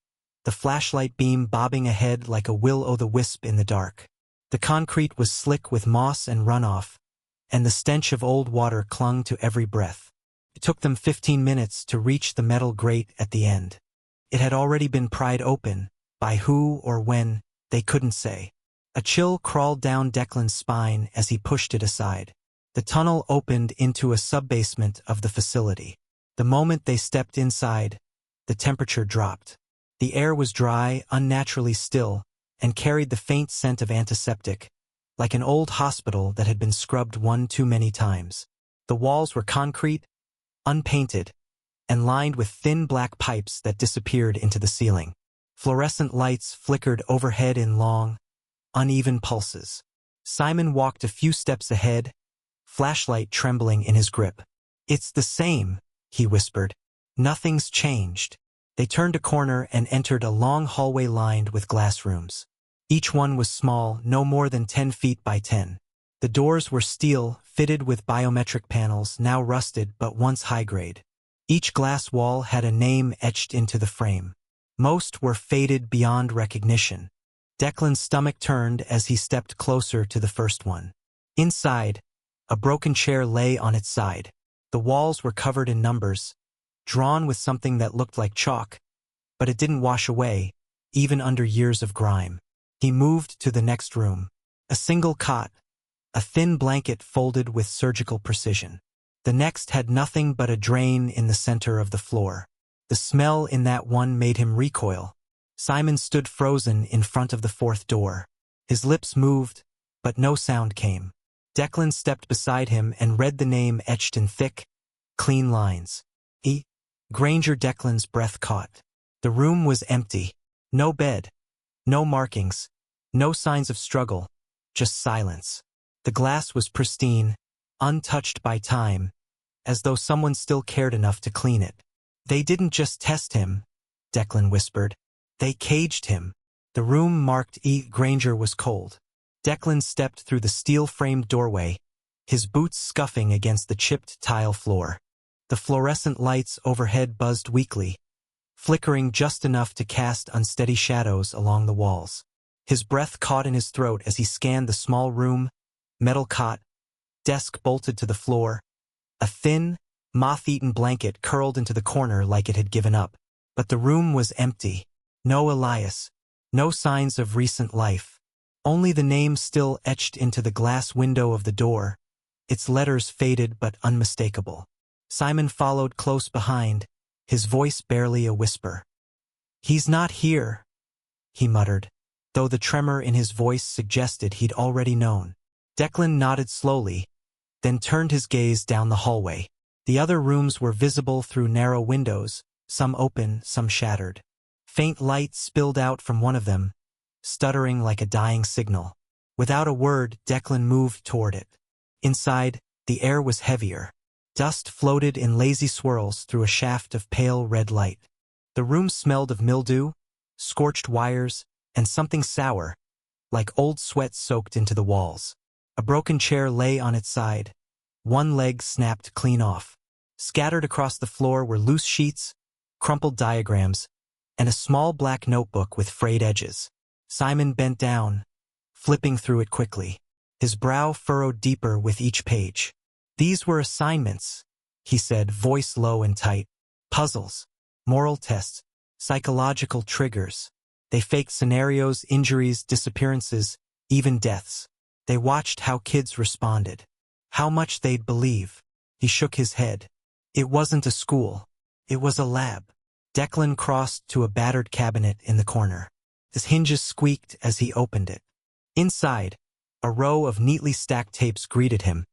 the flashlight beam bobbing ahead like a will-o'-the-wisp in the dark. The concrete was slick with moss and runoff, and the stench of old water clung to every breath. It took them 15 minutes to reach the metal grate at the end. It had already been pried open, by who or when, they couldn't say. A chill crawled down Declan's spine as he pushed it aside. The tunnel opened into a subbasement of the facility. The moment they stepped inside, the temperature dropped. The air was dry, unnaturally still, and carried the faint scent of antiseptic, like an old hospital that had been scrubbed one too many times. The walls were concrete, unpainted, and lined with thin black pipes that disappeared into the ceiling. Fluorescent lights flickered overhead in long, uneven pulses. Simon walked a few steps ahead, flashlight trembling in his grip. It's the same, he whispered. Nothing's changed. They turned a corner and entered a long hallway lined with glass rooms. Each one was small, no more than 10 feet by 10. The doors were steel, fitted with biometric panels, now rusted but once high-grade. Each glass wall had a name etched into the frame. Most were faded beyond recognition. Declan's stomach turned as he stepped closer to the first one. Inside, a broken chair lay on its side. The walls were covered in numbers, drawn with something that looked like chalk, but it didn't wash away, even under years of grime. He moved to the next room. A single cot, a thin blanket folded with surgical precision. The next had nothing but a drain in the center of the floor. The smell in that one made him recoil. Simon stood frozen in front of the fourth door. His lips moved, but no sound came. Declan stepped beside him and read the name etched in thick, clean lines. E. Granger. Declan's breath caught. The room was empty. No bed. No markings. No signs of struggle. Just silence. The glass was pristine, untouched by time, as though someone still cared enough to clean it. They didn't just test him, Declan whispered. They caged him. The room marked E. Granger was cold. Declan stepped through the steel-framed doorway, his boots scuffing against the chipped tile floor. The fluorescent lights overhead buzzed weakly, flickering just enough to cast unsteady shadows along the walls. His breath caught in his throat as he scanned the small room, metal cot, desk bolted to the floor, a thin, moth-eaten blanket curled into the corner like it had given up. But the room was empty. No Elias. No signs of recent life. Only the name still etched into the glass window of the door, its letters faded but unmistakable. Simon followed close behind, his voice barely a whisper. "He's not here," he muttered, though the tremor in his voice suggested he'd already known. Declan nodded slowly, then turned his gaze down the hallway. The other rooms were visible through narrow windows, some open, some shattered. Faint light spilled out from one of them, stuttering like a dying signal. Without a word, Declan moved toward it. Inside, the air was heavier. Dust floated in lazy swirls through a shaft of pale red light. The room smelled of mildew, scorched wires, and something sour, like old sweat soaked into the walls. A broken chair lay on its side, one leg snapped clean off. Scattered across the floor were loose sheets, crumpled diagrams, and a small black notebook with frayed edges. Simon bent down, flipping through it quickly. His brow furrowed deeper with each page. "These were assignments," he said, voice low and tight. "Puzzles, moral tests, psychological triggers. They faked scenarios, injuries, disappearances, even deaths. They watched how kids responded, how much they'd believe." He shook his head. It wasn't a school. It was a lab. Declan crossed to a battered cabinet in the corner. His hinges squeaked as he opened it. Inside, a row of neatly stacked tapes greeted him,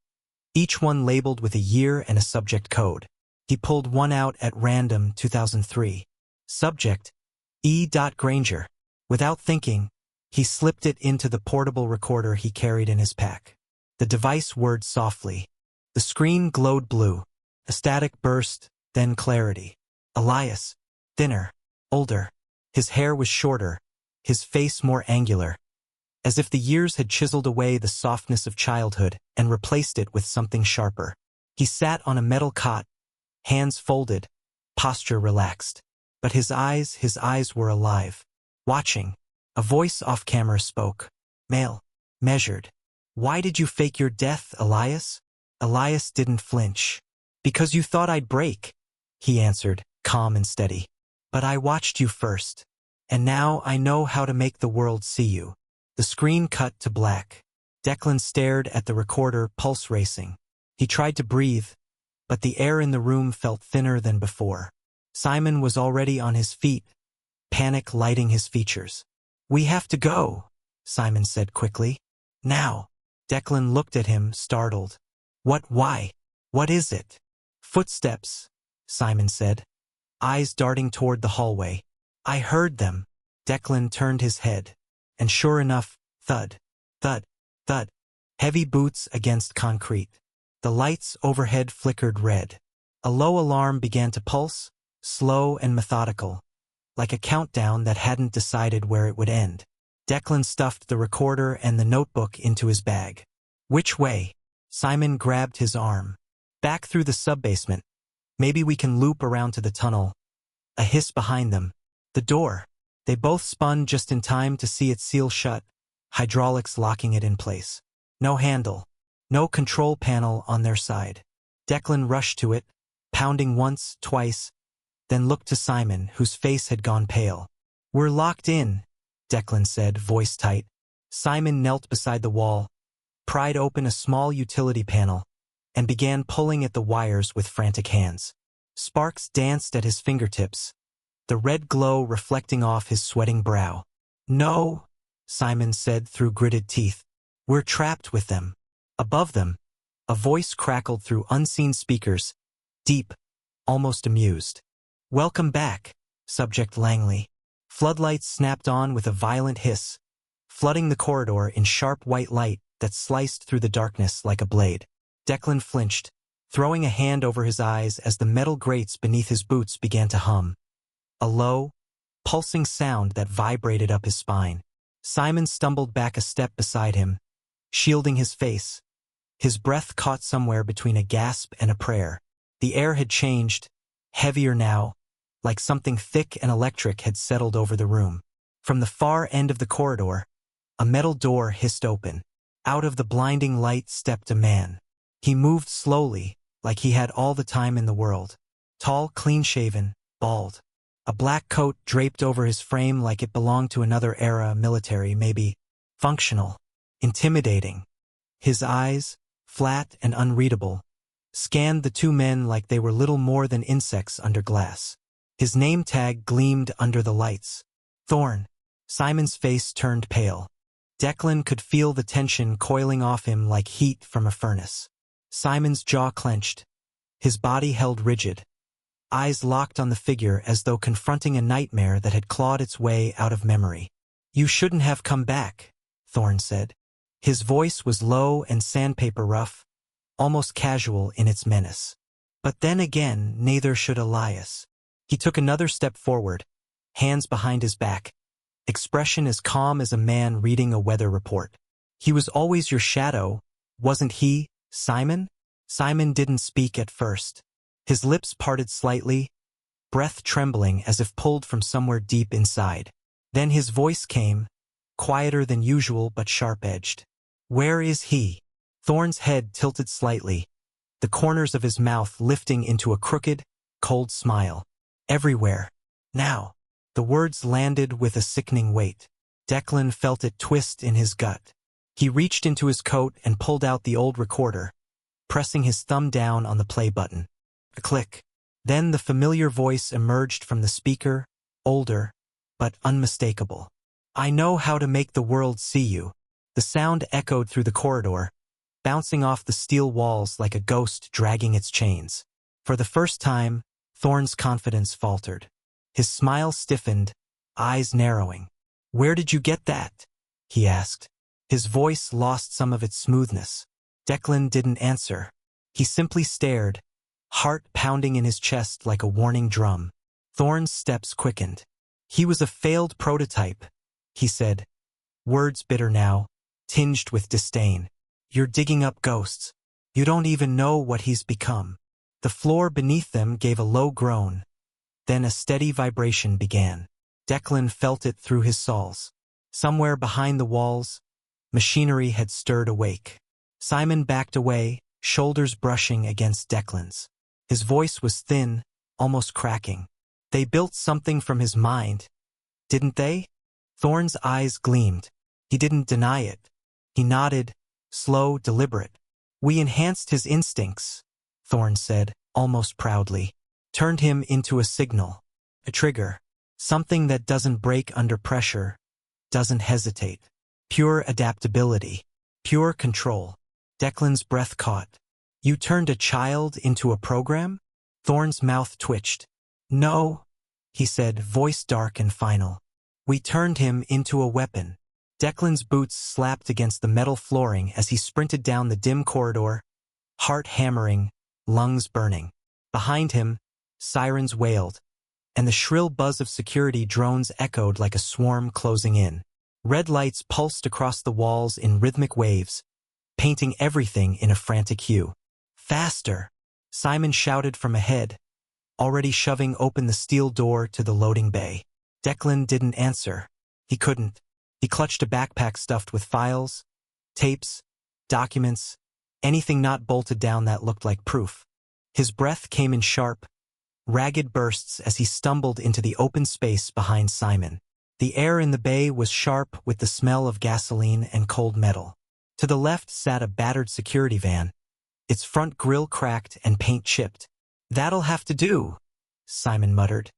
each one labeled with a year and a subject code. He pulled one out at random. 2003. Subject, E. Granger. Without thinking, he slipped it into the portable recorder he carried in his pack. The device whirred softly. The screen glowed blue. A static burst, then clarity. Elias. Thinner. Older. His hair was shorter, his face more angular, as if the years had chiseled away the softness of childhood and replaced it with something sharper. He sat on a metal cot, hands folded, posture relaxed. But his eyes were alive, watching. A voice off camera spoke. Male. Measured. "Why did you fake your death, Elias?" Elias didn't flinch. "Because you thought I'd break," he answered, calm and steady. "But I watched you first. And now I know how to make the world see you." The screen cut to black. Declan stared at the recorder, pulse racing. He tried to breathe, but the air in the room felt thinner than before. Simon was already on his feet, panic lighting his features. "We have to go," Simon said quickly. "Now." Declan looked at him, startled. Why? What is it?" "Footsteps," Simon said, eyes darting toward the hallway. "I heard them." Declan turned his head, and sure enough, thud, thud, thud. Heavy boots against concrete. The lights overhead flickered red. A low alarm began to pulse, slow and methodical, like a countdown that hadn't decided where it would end. Declan stuffed the recorder and the notebook into his bag. "Which way?" Simon grabbed his arm. "Back through the sub-basement. Maybe we can loop around to the tunnel." A hiss behind them. The door. They both spun just in time to see it seal shut, hydraulics locking it in place. No handle. No control panel on their side. Declan rushed to it, pounding once, twice, then looked to Simon, whose face had gone pale. "We're locked in," Declan said, voice tight. Simon knelt beside the wall, pried open a small utility panel, and began pulling at the wires with frantic hands. Sparks danced at his fingertips, the red glow reflecting off his sweating brow. "No," Simon said through gritted teeth. "We're trapped with them." Above them, a voice crackled through unseen speakers, deep, almost amused. "Welcome back, Subject Langley." Floodlights snapped on with a violent hiss, flooding the corridor in sharp white light that sliced through the darkness like a blade. Declan flinched, throwing a hand over his eyes as the metal grates beneath his boots began to hum. A low, pulsing sound that vibrated up his spine. Simon stumbled back a step beside him, shielding his face. His breath caught somewhere between a gasp and a prayer. The air had changed, heavier now, like something thick and electric had settled over the room. From the far end of the corridor, a metal door hissed open. Out of the blinding light stepped a man. He moved slowly, like he had all the time in the world. Tall, clean-shaven, bald. A black coat draped over his frame like it belonged to another era, military, maybe. Functional. Intimidating. His eyes, flat and unreadable, scanned the two men like they were little more than insects under glass. His name tag gleamed under the lights. Thorn. Simon's face turned pale. Declan could feel the tension coiling off him like heat from a furnace. Simon's jaw clenched. His body held rigid. Eyes locked on the figure as though confronting a nightmare that had clawed its way out of memory. "You shouldn't have come back," Thorn said. His voice was low and sandpaper rough, almost casual in its menace. But then again, neither should Elias. He took another step forward, hands behind his back, expression as calm as a man reading a weather report. "He was always your shadow, wasn't he, Simon?" Simon didn't speak at first. His lips parted slightly, breath trembling as if pulled from somewhere deep inside. Then his voice came, quieter than usual but sharp-edged. "Where is he?" Thorn's head tilted slightly, the corners of his mouth lifting into a crooked, cold smile. "Everywhere. Now." The words landed with a sickening weight. Declan felt it twist in his gut. He reached into his coat and pulled out the old recorder, pressing his thumb down on the play button. A click. Then the familiar voice emerged from the speaker, older, but unmistakable. "I know how to make the world see you." The sound echoed through the corridor, bouncing off the steel walls like a ghost dragging its chains. For the first time, Thorn's confidence faltered. His smile stiffened, eyes narrowing. "Where did you get that?" he asked. His voice lost some of its smoothness. Declan didn't answer. He simply stared, heart pounding in his chest like a warning drum. Thorn's steps quickened. "He was a failed prototype," he said, words bitter now, tinged with disdain. "You're digging up ghosts. You don't even know what he's become." The floor beneath them gave a low groan. Then a steady vibration began. Declan felt it through his soles. Somewhere behind the walls, machinery had stirred awake. Simon backed away, shoulders brushing against Declan's. His voice was thin, almost cracking. "They built something from his mind, didn't they?" Thorn's eyes gleamed. He didn't deny it. He nodded, slow, deliberate. "We enhanced his instincts," Thorn said, almost proudly. "Turned him into a signal, a trigger, something that doesn't break under pressure, doesn't hesitate. Pure adaptability, pure control." Declan's breath caught. "You turned a child into a program?" Thorn's mouth twitched. "No," he said, voice dark and final. "We turned him into a weapon." Declan's boots slapped against the metal flooring as he sprinted down the dim corridor, heart hammering, lungs burning. Behind him, sirens wailed, and the shrill buzz of security drones echoed like a swarm closing in. Red lights pulsed across the walls in rhythmic waves, painting everything in a frantic hue. "Faster!" Simon shouted from ahead, already shoving open the steel door to the loading bay. Declan didn't answer. He couldn't. He clutched a backpack stuffed with files, tapes, documents, anything not bolted down that looked like proof. His breath came in sharp, ragged bursts as he stumbled into the open space behind Simon. The air in the bay was sharp with the smell of gasoline and cold metal. To the left sat a battered security van, its front grille cracked and paint chipped. "That'll have to do," Simon muttered,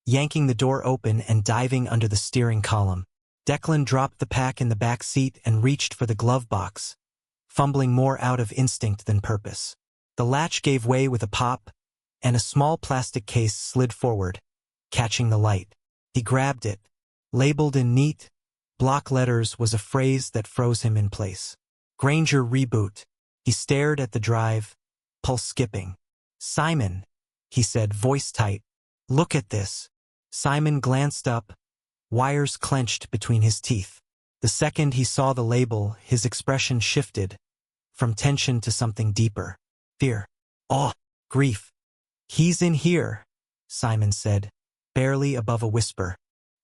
yanking the door open and diving under the steering column. Declan dropped the pack in the back seat and reached for the glove box, fumbling more out of instinct than purpose. The latch gave way with a pop, and a small plastic case slid forward, catching the light. He grabbed it. Labeled in neat, block letters was a phrase that froze him in place. Granger Reboot. He stared at the drive, pulse skipping. "Simon," he said, voice tight. "Look at this." Simon glanced up, wires clenched between his teeth. The second he saw the label, his expression shifted, from tension to something deeper. Fear. Awe. Grief. "He's in here," Simon said, barely above a whisper.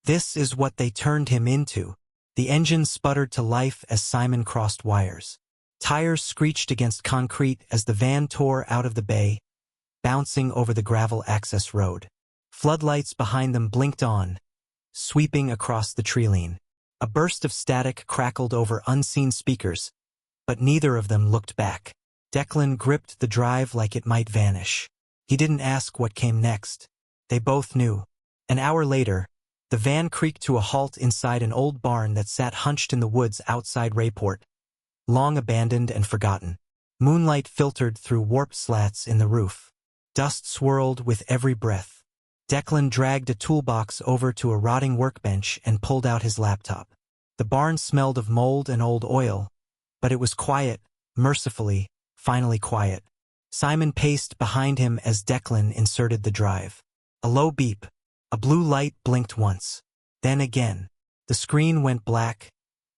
This is what they turned him into. The engine sputtered to life as Simon crossed wires. Tires screeched against concrete as the van tore out of the bay, bouncing over the gravel access road. Floodlights behind them blinked on, sweeping across the treeline. A burst of static crackled over unseen speakers, but neither of them looked back. Declan gripped the drive like it might vanish. He didn't ask what came next. They both knew. An hour later, the van creaked to a halt inside an old barn that sat hunched in the woods outside Rayport, long abandoned and forgotten. Moonlight filtered through warped slats in the roof. Dust swirled with every breath. Declan dragged a toolbox over to a rotting workbench and pulled out his laptop. The barn smelled of mold and old oil, but it was quiet, mercifully, finally quiet. Simon paced behind him as Declan inserted the drive. A low beep. A blue light blinked once. Then again. The screen went black,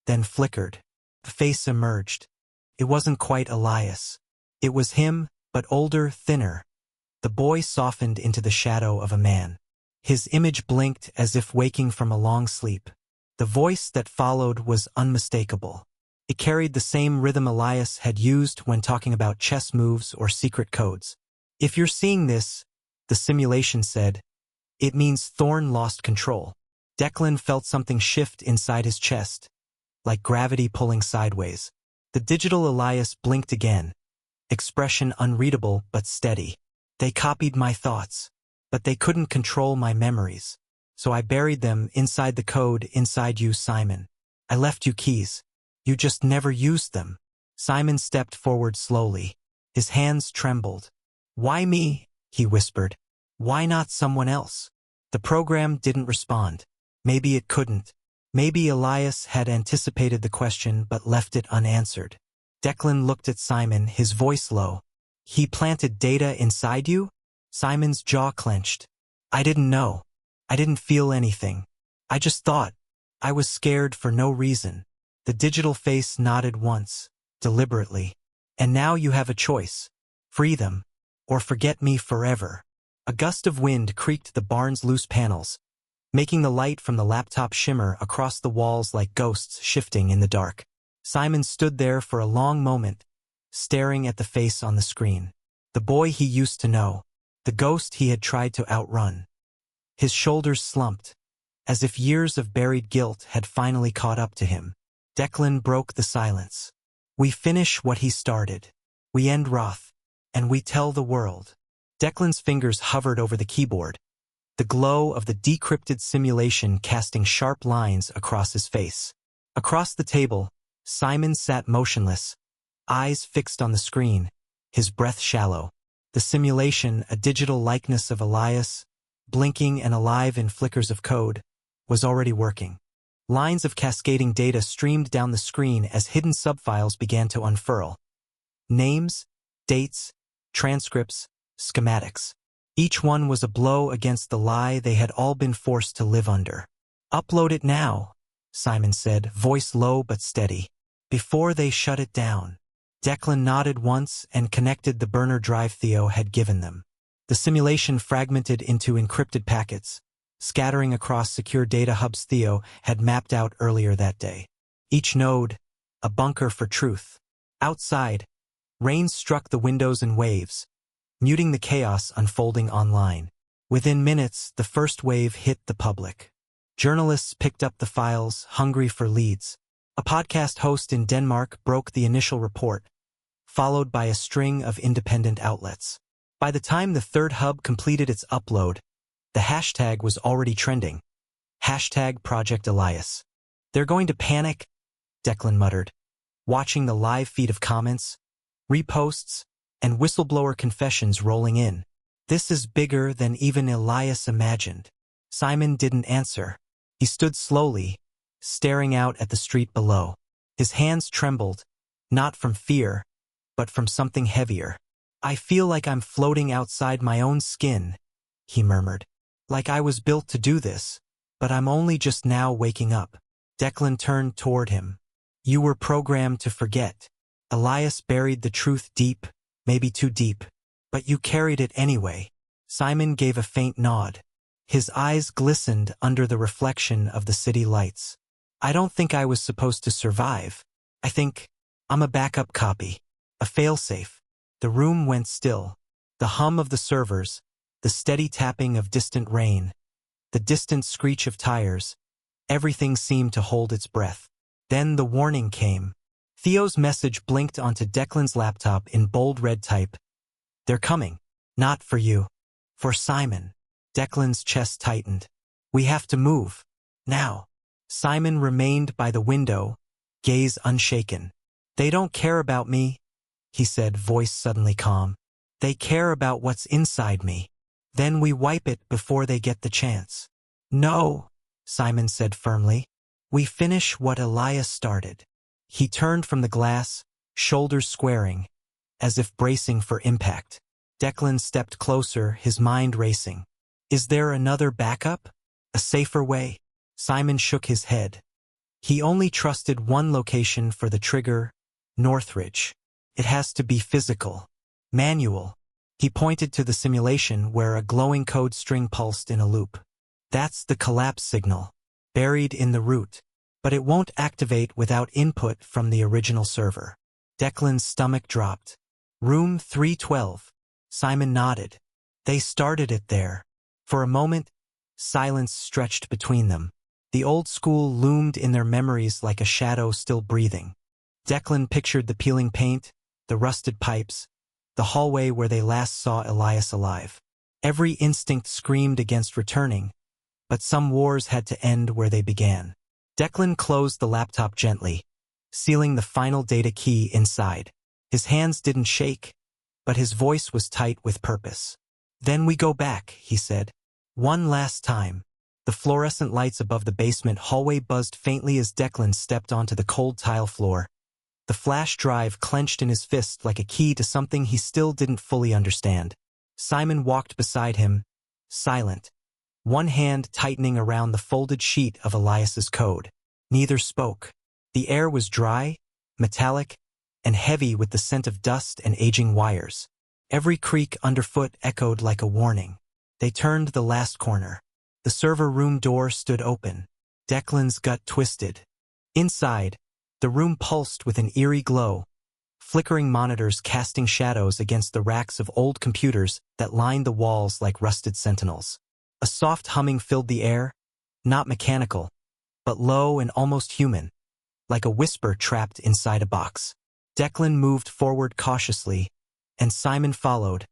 then flickered. The face emerged. It wasn't quite Elias. It was him, but older, thinner. The boy softened into the shadow of a man. His image blinked as if waking from a long sleep. The voice that followed was unmistakable. It carried the same rhythm Elias had used when talking about chess moves or secret codes. "If you're seeing this," the simulation said, "it means Thorn lost control." Declan felt something shift inside his chest, like gravity pulling sideways. The digital Elias blinked again, expression unreadable but steady. "They copied my thoughts, but they couldn't control my memories. So I buried them inside the code inside you, Simon. I left you keys. You just never used them." Simon stepped forward slowly. His hands trembled. "Why me?" he whispered. "Why not someone else?" The program didn't respond. Maybe it couldn't. Maybe Elias had anticipated the question but left it unanswered. Declan looked at Simon, his voice low. "He planted data inside you?" Simon's jaw clenched. "I didn't know. I didn't feel anything. I just thought. I was scared for no reason." The digital face nodded once, deliberately. "And now you have a choice. Free them, or forget me forever." A gust of wind creaked the barn's loose panels, making the light from the laptop shimmer across the walls like ghosts shifting in the dark. Simon stood there for a long moment, staring at the face on the screen. The boy he used to know, the ghost he had tried to outrun. His shoulders slumped, as if years of buried guilt had finally caught up to him. Declan broke the silence. "We finish what he started. We end Roth, and we tell the world." Declan's fingers hovered over the keyboard, the glow of the decrypted simulation casting sharp lines across his face. Across the table, Simon sat motionless, eyes fixed on the screen, his breath shallow. The simulation, a digital likeness of Elias, blinking and alive in flickers of code, was already working. Lines of cascading data streamed down the screen as hidden subfiles began to unfurl. Names, dates, transcripts, schematics. Each one was a blow against the lie they had all been forced to live under. "Upload it now," Simon said, voice low but steady. "Before they shut it down." Declan nodded once and connected the burner drive Theo had given them. The simulation fragmented into encrypted packets, scattering across secure data hubs Theo had mapped out earlier that day. Each node, a bunker for truth. Outside, Rain struck the windows in waves, muting the chaos unfolding online. Within minutes, the first wave hit the public. Journalists picked up the files, hungry for leads. A podcast host in Denmark broke the initial report, followed by a string of independent outlets. By the time the third hub completed its upload, the hashtag was already trending. Hashtag Project Elias. They're going to panic, Declan muttered, watching the live feed of comments, reposts, and whistleblower confessions rolling in. This is bigger than even Elias imagined. Simon didn't answer. He stood slowly, staring out at the street below. His hands trembled, not from fear, but from something heavier. I feel like I'm floating outside my own skin, he murmured. Like I was built to do this, but I'm only just now waking up. Declan turned toward him. You were programmed to forget. Elias buried the truth deep, maybe too deep, but you carried it anyway. Simon gave a faint nod. His eyes glistened under the reflection of the city lights. I don't think I was supposed to survive. I think I'm a backup copy, a failsafe. The room went still. The hum of the servers, the steady tapping of distant rain, the distant screech of tires, everything seemed to hold its breath. Then the warning came. Theo's message blinked onto Declan's laptop in bold red type. They're coming. Not for you. For Simon. Declan's chest tightened. We have to move. Now. Simon remained by the window, gaze unshaken. They don't care about me, he said, voice suddenly calm. They care about what's inside me. Then we wipe it before they get the chance. No, Simon said firmly. We finish what Elias started. He turned from the glass, shoulders squaring, as if bracing for impact. Declan stepped closer, his mind racing. Is there another backup? A safer way? Simon shook his head. He only trusted one location for the trigger, Northridge. It has to be physical. Manual. He pointed to the simulation where a glowing code string pulsed in a loop. That's the collapse signal, buried in the root. But it won't activate without input from the original server. Declan's stomach dropped. Room 312. Simon nodded. They started it there. For a moment, silence stretched between them. The old school loomed in their memories like a shadow still breathing. Declan pictured the peeling paint, the rusted pipes, the hallway where they last saw Elias alive. Every instinct screamed against returning, but some wars had to end where they began. Declan closed the laptop gently, sealing the final data key inside. His hands didn't shake, but his voice was tight with purpose. Then we go back, he said. One last time. The fluorescent lights above the basement hallway buzzed faintly as Declan stepped onto the cold tile floor. The flash drive clenched in his fist like a key to something he still didn't fully understand. Simon walked beside him, silent, one hand tightening around the folded sheet of Elias's code. Neither spoke. The air was dry, metallic, and heavy with the scent of dust and aging wires. Every creak underfoot echoed like a warning. They turned the last corner. The server room door stood open. Declan's gut twisted. Inside, the room pulsed with an eerie glow, flickering monitors casting shadows against the racks of old computers that lined the walls like rusted sentinels. A soft humming filled the air, not mechanical, but low and almost human, like a whisper trapped inside a box. Declan moved forward cautiously, and Simon followed,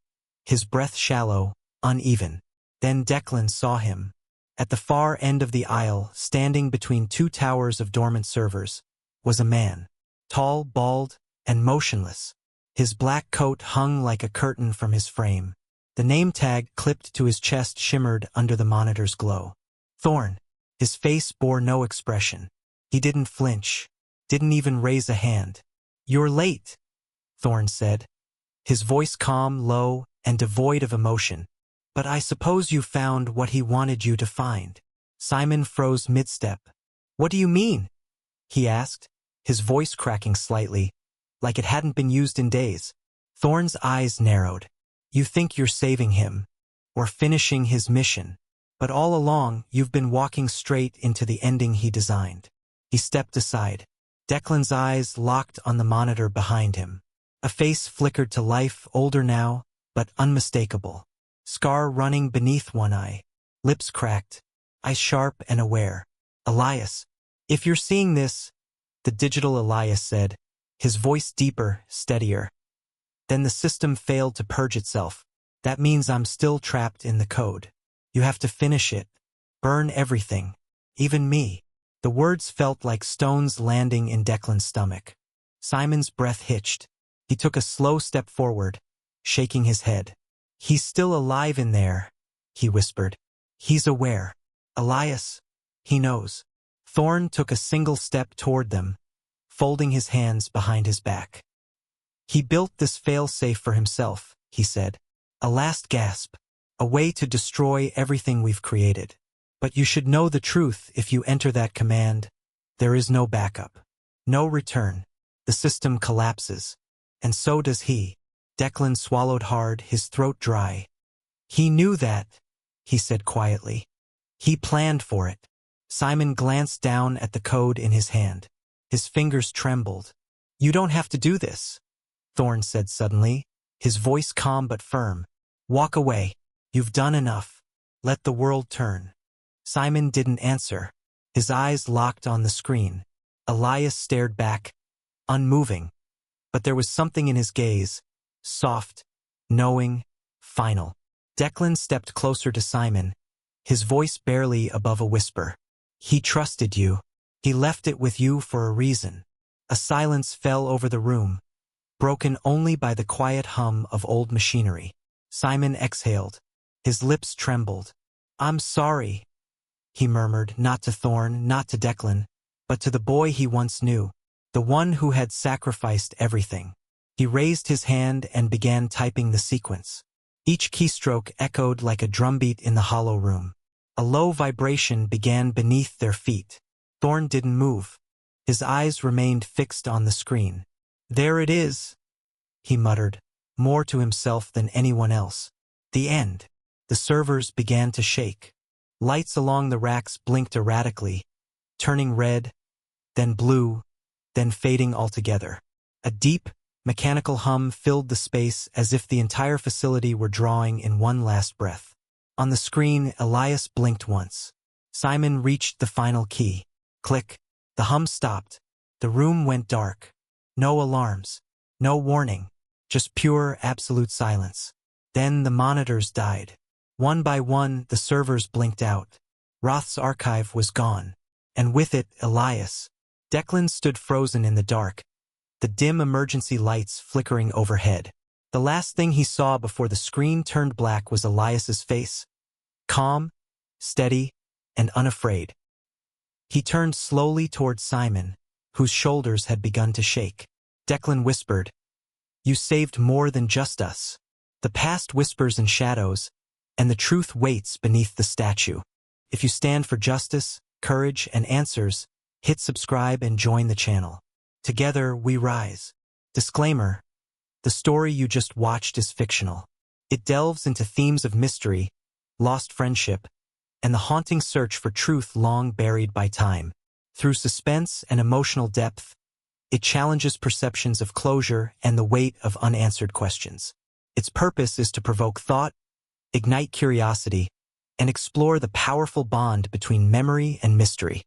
his breath shallow, uneven. Then Declan saw him. At the far end of the aisle, standing between two towers of dormant servers, was a man, tall, bald, and motionless. His black coat hung like a curtain from his frame. The name tag clipped to his chest shimmered under the monitor's glow. Thorn. His face bore no expression. He didn't flinch, didn't even raise a hand. You're late, Thorn said, his voice calm, low, and devoid of emotion. But I suppose you found what he wanted you to find. Simon froze mid-step. What do you mean? He asked, his voice cracking slightly, like it hadn't been used in days. Thorn's eyes narrowed. You think you're saving him, or finishing his mission, but all along you've been walking straight into the ending he designed. He stepped aside. Declan's eyes locked on the monitor behind him. A face flickered to life, older now, but unmistakable. Scar running beneath one eye. Lips cracked. Eyes sharp and aware. Elias. If you're seeing this, the digital Elias said, his voice deeper, steadier. Then the system failed to purge itself. That means I'm still trapped in the code. You have to finish it. Burn everything. Even me. The words felt like stones landing in Declan's stomach. Simon's breath hitched. He took a slow step forward, shaking his head. He's still alive in there, he whispered. He's aware. Elias. He knows. Thorn took a single step toward them, folding his hands behind his back. He built this fail-safe for himself, he said. A last gasp. A way to destroy everything we've created. But you should know the truth if you enter that command. There is no backup. No return. The system collapses. And so does he. Declan swallowed hard, his throat dry. He knew that, he said quietly. He planned for it. Simon glanced down at the code in his hand. His fingers trembled. You don't have to do this, Thorn said suddenly, his voice calm but firm. Walk away. You've done enough. Let the world turn. Simon didn't answer. His eyes locked on the screen. Elias stared back, unmoving. But there was something in his gaze, soft, knowing, final. Declan stepped closer to Simon, his voice barely above a whisper. He trusted you. He left it with you for a reason. A silence fell over the room, broken only by the quiet hum of old machinery. Simon exhaled. His lips trembled. I'm sorry, he murmured, not to Thorn, not to Declan, but to the boy he once knew, the one who had sacrificed everything. He raised his hand and began typing the sequence. Each keystroke echoed like a drumbeat in the hollow room. A low vibration began beneath their feet. Thorn didn't move. His eyes remained fixed on the screen. There it is, he muttered, more to himself than anyone else. The end. The servers began to shake. Lights along the racks blinked erratically, turning red, then blue, then fading altogether. A deep, mechanical hum filled the space as if the entire facility were drawing in one last breath. On the screen, Elias blinked once. Simon reached the final key. Click. The hum stopped. The room went dark. No alarms. No warning. Just pure, absolute silence. Then the monitors died. One by one, the servers blinked out. Roth's archive was gone. And with it, Elias. Declan stood frozen in the dark, the dim emergency lights flickering overhead. The last thing he saw before the screen turned black was Elias's face. Calm, steady, and unafraid. He turned slowly toward Simon, whose shoulders had begun to shake. Declan whispered, You saved more than just us. The past whispers in shadows, and the truth waits beneath the statue. If you stand for justice, courage, and answers, hit subscribe and join the channel. Together we rise. Disclaimer: the story you just watched is fictional. It delves into themes of mystery, lost friendship, and the haunting search for truth long buried by time. Through suspense and emotional depth, it challenges perceptions of closure and the weight of unanswered questions. Its purpose is to provoke thought, ignite curiosity, and explore the powerful bond between memory and mystery.